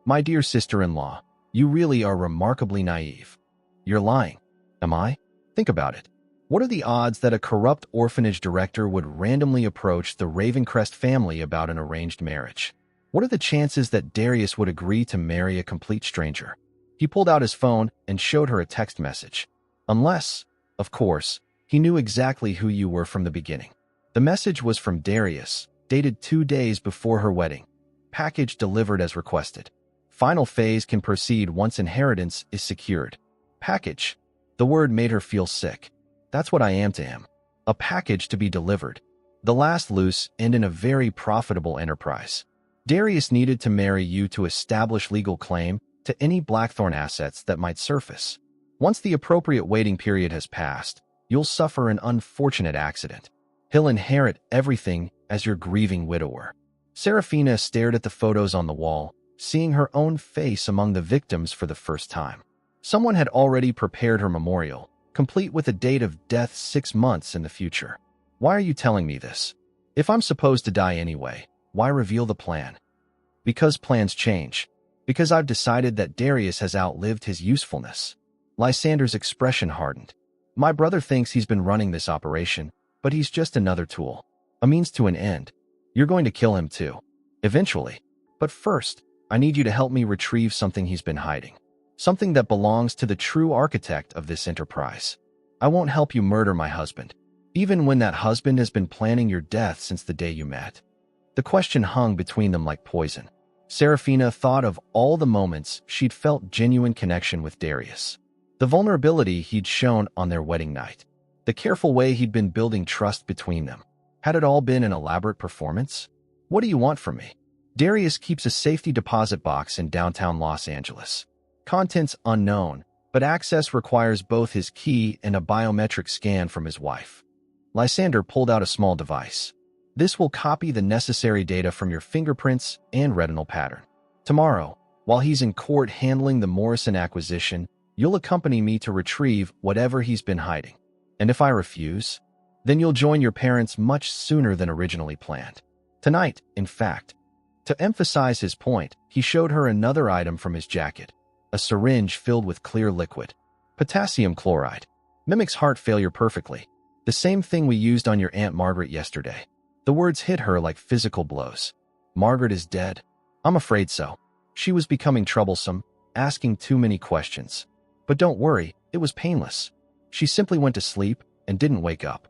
My dear sister-in-law, you really are remarkably naive. You're lying. Am I? Think about it. What are the odds that a corrupt orphanage director would randomly approach the Ravencrest family about an arranged marriage? What are the chances that Darius would agree to marry a complete stranger? He pulled out his phone and showed her a text message. Unless, of course, he knew exactly who you were from the beginning. The message was from Darius, dated 2 days before her wedding. Package delivered as requested. Final phase can proceed once inheritance is secured. Package. The word made her feel sick. That's what I am to him. A package to be delivered. The last loose end in a very profitable enterprise. Darius needed to marry you to establish legal claim to any Blackthorn assets that might surface. Once the appropriate waiting period has passed, you'll suffer an unfortunate accident. He'll inherit everything as your grieving widower. Serafina stared at the photos on the wall, seeing her own face among the victims for the first time. Someone had already prepared her memorial, complete with a date of death 6 months in the future. Why are you telling me this? If I'm supposed to die anyway, why reveal the plan? Because plans change. Because I've decided that Darius has outlived his usefulness. Lysander's expression hardened. My brother thinks he's been running this operation, but he's just another tool. A means to an end. You're going to kill him too. Eventually. But first, I need you to help me retrieve something he's been hiding. Something that belongs to the true architect of this enterprise. I won't help you murder my husband, even when that husband has been planning your death since the day you met. The question hung between them like poison. Serafina thought of all the moments she'd felt genuine connection with Darius. The vulnerability he'd shown on their wedding night. The careful way he'd been building trust between them. Had it all been an elaborate performance? What do you want from me? Darius keeps a safety deposit box in downtown Los Angeles. Contents unknown, but access requires both his key and a biometric scan from his wife. Lysander pulled out a small device. This will copy the necessary data from your fingerprints and retinal pattern. Tomorrow, while he's in court handling the Morrison acquisition, you'll accompany me to retrieve whatever he's been hiding. And if I refuse, then you'll join your parents much sooner than originally planned. Tonight, in fact. To emphasize his point, he showed her another item from his jacket. A syringe filled with clear liquid. Potassium chloride. Mimics heart failure perfectly. The same thing we used on your Aunt Margaret yesterday. The words hit her like physical blows. Margaret is dead. I'm afraid so. She was becoming troublesome, asking too many questions. But don't worry, it was painless. She simply went to sleep and didn't wake up.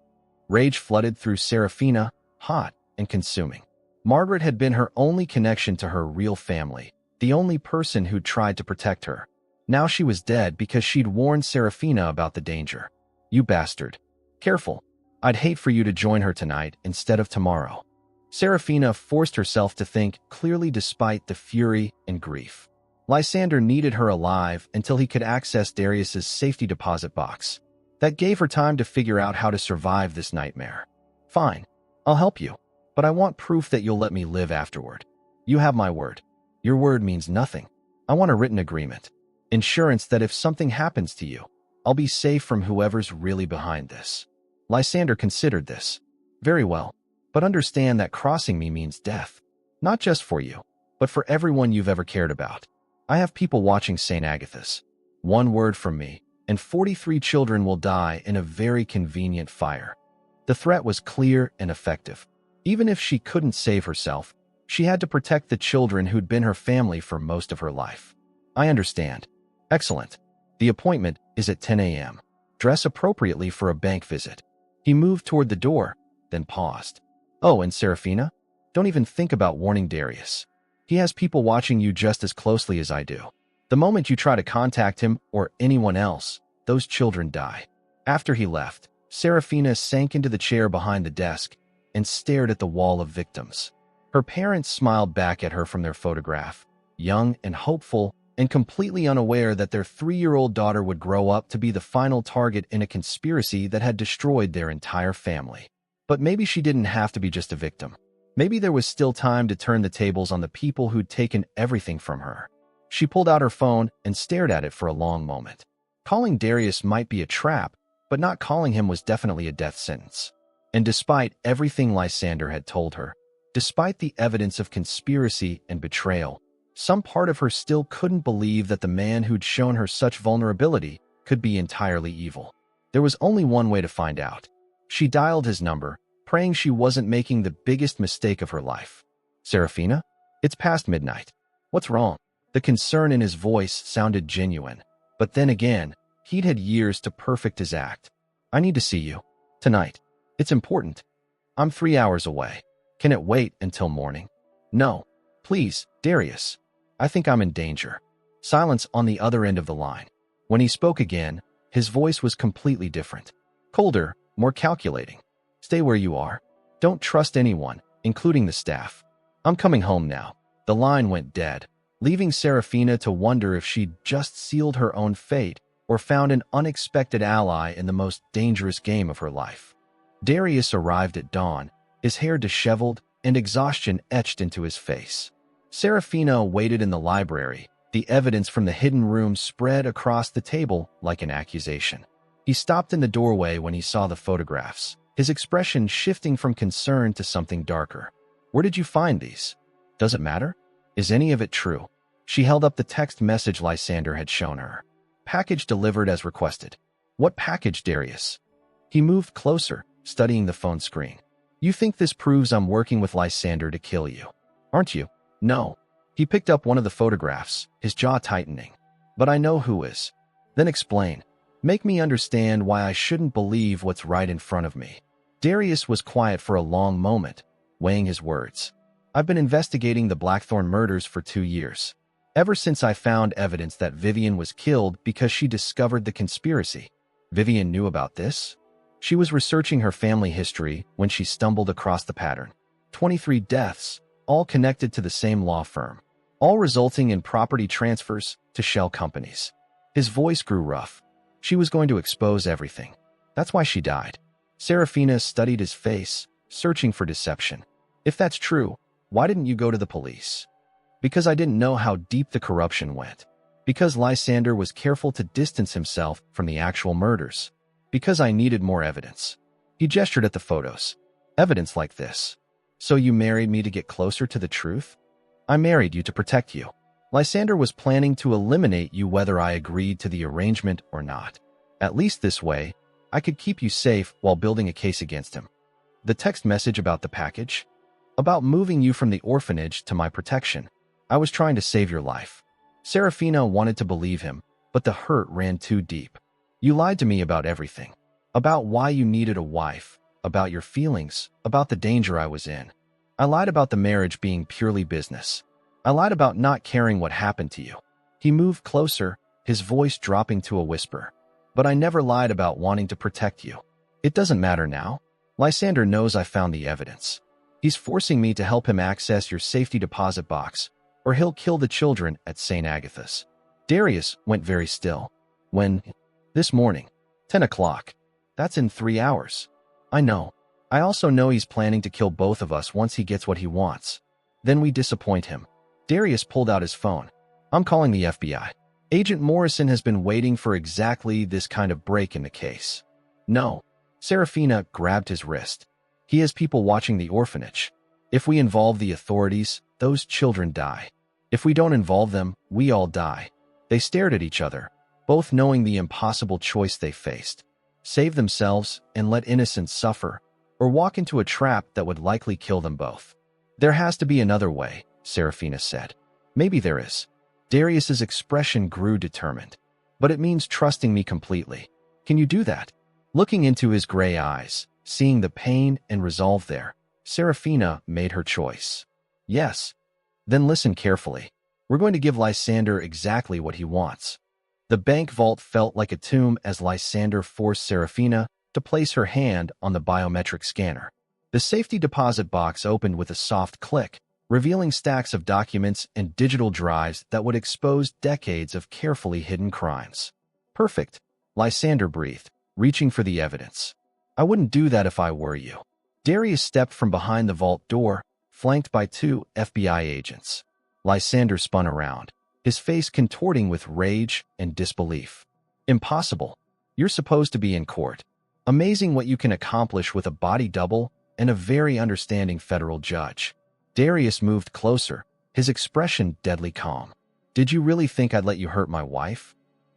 Rage flooded through Serafina, hot and consuming. Margaret had been her only connection to her real family, the only person who'd tried to protect her. Now she was dead because she'd warned Serafina about the danger. You bastard. Careful. I'd hate for you to join her tonight instead of tomorrow. Serafina forced herself to think clearly despite the fury and grief. Lysander needed her alive until he could access Darius's safety deposit box. That gave her time to figure out how to survive this nightmare. Fine. I'll help you. But I want proof that you'll let me live afterward. You have my word. Your word means nothing. I want a written agreement. Insurance that if something happens to you, I'll be safe from whoever's really behind this. Lysander considered this. Very well. But understand that crossing me means death. Not just for you, but for everyone you've ever cared about. I have people watching St. Agatha's. One word from me, and 43 children will die in a very convenient fire. The threat was clear and effective. Even if she couldn't save herself, she had to protect the children who'd been her family for most of her life. I understand. Excellent. The appointment is at 10 a.m. Dress appropriately for a bank visit. He moved toward the door, then paused. Oh, and Serafina? Don't even think about warning Darius. He has people watching you just as closely as I do. The moment you try to contact him or anyone else, those children die. After he left, Serafina sank into the chair behind the desk and stared at the wall of victims. Her parents smiled back at her from their photograph, young and hopeful and completely unaware that their 3-year-old daughter would grow up to be the final target in a conspiracy that had destroyed their entire family. But maybe she didn't have to be just a victim. Maybe there was still time to turn the tables on the people who'd taken everything from her. She pulled out her phone and stared at it for a long moment. Calling Darius might be a trap, but not calling him was definitely a death sentence. And despite everything Lysander had told her, despite the evidence of conspiracy and betrayal, some part of her still couldn't believe that the man who'd shown her such vulnerability could be entirely evil. There was only one way to find out. She dialed his number, praying she wasn't making the biggest mistake of her life. Serafina? It's past midnight. What's wrong? The concern in his voice sounded genuine. But then again, he'd had years to perfect his act. I need to see you. Tonight. It's important. I'm 3 hours away. Can it wait until morning? No. Please, Darius. I think I'm in danger. Silence on the other end of the line. When he spoke again, his voice was completely different. Colder, more calculating. Stay where you are. Don't trust anyone, including the staff. I'm coming home now. The line went dead, leaving Serafina to wonder if she'd just sealed her own fate or found an unexpected ally in the most dangerous game of her life. Darius arrived at dawn, his hair disheveled and exhaustion etched into his face. Serafina waited in the library, the evidence from the hidden room spread across the table like an accusation. He stopped in the doorway when he saw the photographs, his expression shifting from concern to something darker. Where did you find these? Does it matter? Is any of it true? She held up the text message Lysander had shown her. Package delivered as requested. What package, Darius? He moved closer, studying the phone screen. You think this proves I'm working with Lysander to kill you, aren't you? No. He picked up one of the photographs, his jaw tightening. But I know who is. Then explain. Make me understand why I shouldn't believe what's right in front of me. Darius was quiet for a long moment, weighing his words. I've been investigating the Blackthorn murders for 2 years. Ever since I found evidence that Vivian was killed because she discovered the conspiracy. Vivian knew about this? She was researching her family history when she stumbled across the pattern. 23 deaths, all connected to the same law firm, all resulting in property transfers to shell companies. His voice grew rough. She was going to expose everything. That's why she died. Serafina studied his face, searching for deception. If that's true, why didn't you go to the police? Because I didn't know how deep the corruption went. Because Lysander was careful to distance himself from the actual murders. Because I needed more evidence. He gestured at the photos. Evidence like this. So you married me to get closer to the truth? I married you to protect you. Lysander was planning to eliminate you whether I agreed to the arrangement or not. At least this way, I could keep you safe while building a case against him. The text message about the package? About moving you from the orphanage to my protection. I was trying to save your life. Serafina wanted to believe him, but the hurt ran too deep. You lied to me about everything. About why you needed a wife, about your feelings, about the danger I was in. I lied about the marriage being purely business. I lied about not caring what happened to you. He moved closer, his voice dropping to a whisper. But I never lied about wanting to protect you. It doesn't matter now. Lysander knows I found the evidence. He's forcing me to help him access your safety deposit box, or he'll kill the children at St. Agatha's. Darius went very still. When? This morning. 10 o'clock. That's in 3 hours. I know. I also know he's planning to kill both of us once he gets what he wants. Then we disappoint him. Darius pulled out his phone. I'm calling the FBI. Agent Morrison has been waiting for exactly this kind of break in the case. No. Serafina grabbed his wrist. He has people watching the orphanage. If we involve the authorities, those children die. If we don't involve them, we all die. They stared at each other, both knowing the impossible choice they faced. Save themselves and let innocents suffer, or walk into a trap that would likely kill them both. There has to be another way, Serafina said. Maybe there is. Darius's expression grew determined. But it means trusting me completely. Can you do that? Looking into his gray eyes, seeing the pain and resolve there, Serafina made her choice. Yes. Then listen carefully. We're going to give Lysander exactly what he wants. The bank vault felt like a tomb as Lysander forced Serafina to place her hand on the biometric scanner. The safety deposit box opened with a soft click, revealing stacks of documents and digital drives that would expose decades of carefully hidden crimes. Perfect, Lysander breathed, reaching for the evidence. I wouldn't do that if I were you. Darius stepped from behind the vault door, flanked by 2 FBI agents. Lysander spun around, his face contorting with rage and disbelief. Impossible. You're supposed to be in court. Amazing what you can accomplish with a body double and a very understanding federal judge. Darius moved closer, his expression deadly calm. Did you really think I'd let you hurt my wife?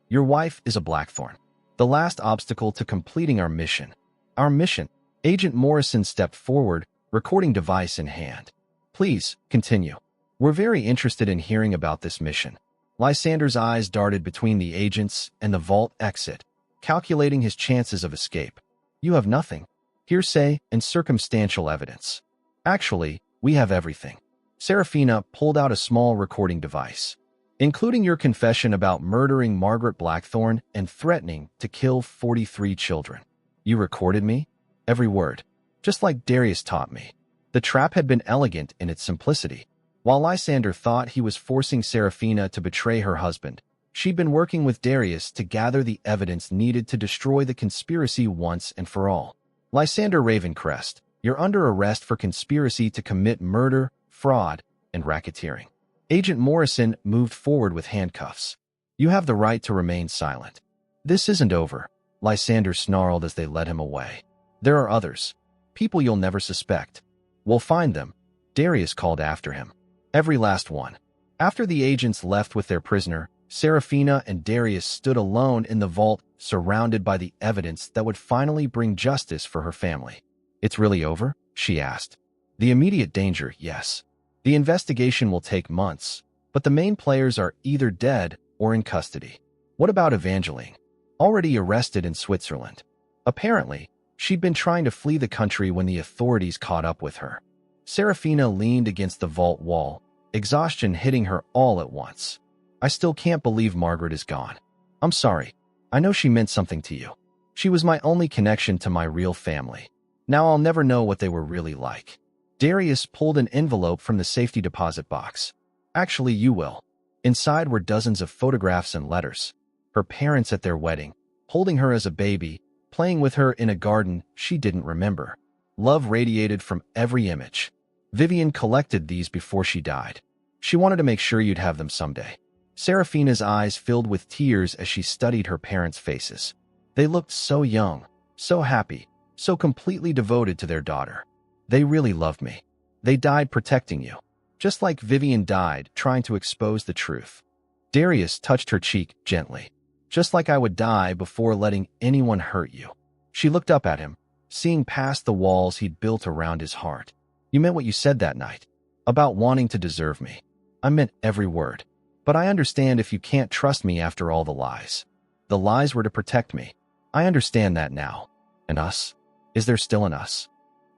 Your wife is a Blackthorn. The last obstacle to completing our mission. Our mission. Agent Morrison stepped forward, recording device in hand. Please, continue. We're very interested in hearing about this mission. Lysander's eyes darted between the agents and the vault exit, calculating his chances of escape. You have nothing. hearsay, and circumstantial evidence. Actually, we have everything. Serafina pulled out a small recording device, including your confession about murdering Margaret Blackthorne and threatening to kill 43 children. You recorded me? Every word. Just like Darius taught me. The trap had been elegant in its simplicity. While Lysander thought he was forcing Serafina to betray her husband, she'd been working with Darius to gather the evidence needed to destroy the conspiracy once and for all. Lysander Ravencrest, you're under arrest for conspiracy to commit murder, fraud, and racketeering. Agent Morrison moved forward with handcuffs. You have the right to remain silent. This isn't over, Lysander snarled as they led him away. There are others. People you'll never suspect. We'll find them, Darius called after him. Every last one. After the agents left with their prisoner, Serafina and Darius stood alone in the vault, surrounded by the evidence that would finally bring justice for her family. It's really over? She asked. The immediate danger, yes. The investigation will take months, but the main players are either dead or in custody. What about Evangeline? Already arrested in Switzerland. Apparently, she'd been trying to flee the country when the authorities caught up with her. Serafina leaned against the vault wall, exhaustion hitting her all at once. I still can't believe Margaret is gone. I'm sorry. I know she meant something to you. She was my only connection to my real family. Now I'll never know what they were really like. Darius pulled an envelope from the safety deposit box. Actually, you will. Inside were dozens of photographs and letters. Her parents at their wedding, holding her as a baby, playing with her in a garden she didn't remember. Love radiated from every image. Vivian collected these before she died. She wanted to make sure you'd have them someday. Serafina's eyes filled with tears as she studied her parents' faces. They looked so young, so happy, so completely devoted to their daughter. They really loved me. They died protecting you. Just like Vivian died trying to expose the truth. Darius touched her cheek gently. Just like I would die before letting anyone hurt you. She looked up at him, seeing past the walls he'd built around his heart. You meant what you said that night. About wanting to deserve me. I meant every word. But I understand if you can't trust me after all the lies. The lies were to protect me. I understand that now. And us? Is there still an us?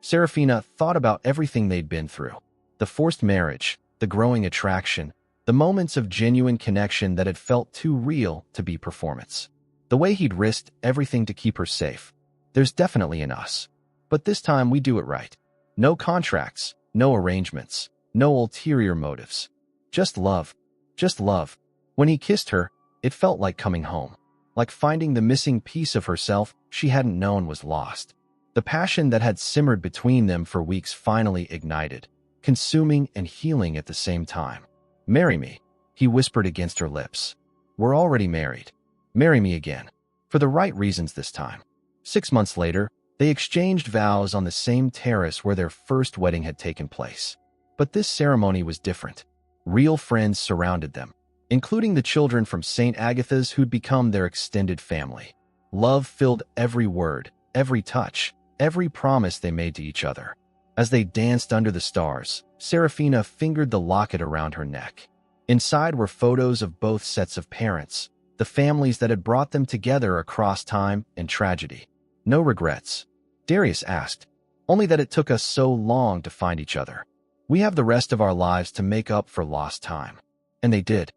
Serafina thought about everything they'd been through. The forced marriage, the growing attraction, the moments of genuine connection that had felt too real to be performance. The way he'd risked everything to keep her safe. There's definitely an us. But this time we do it right. No contracts, no arrangements, no ulterior motives. Just love. Just love. When he kissed her, it felt like coming home. Like finding the missing piece of herself she hadn't known was lost. The passion that had simmered between them for weeks finally ignited, consuming and healing at the same time. Marry me, he whispered against her lips. We're already married. Marry me again. For the right reasons this time. 6 months later, they exchanged vows on the same terrace where their first wedding had taken place. But this ceremony was different. Real friends surrounded them, including the children from St. Agatha's who'd become their extended family. Love filled every word, every touch, every promise they made to each other. As they danced under the stars, Serafina fingered the locket around her neck. Inside were photos of both sets of parents, the families that had brought them together across time and tragedy. No regrets. Darius asked, only that it took us so long to find each other. We have the rest of our lives to make up for lost time. And they did.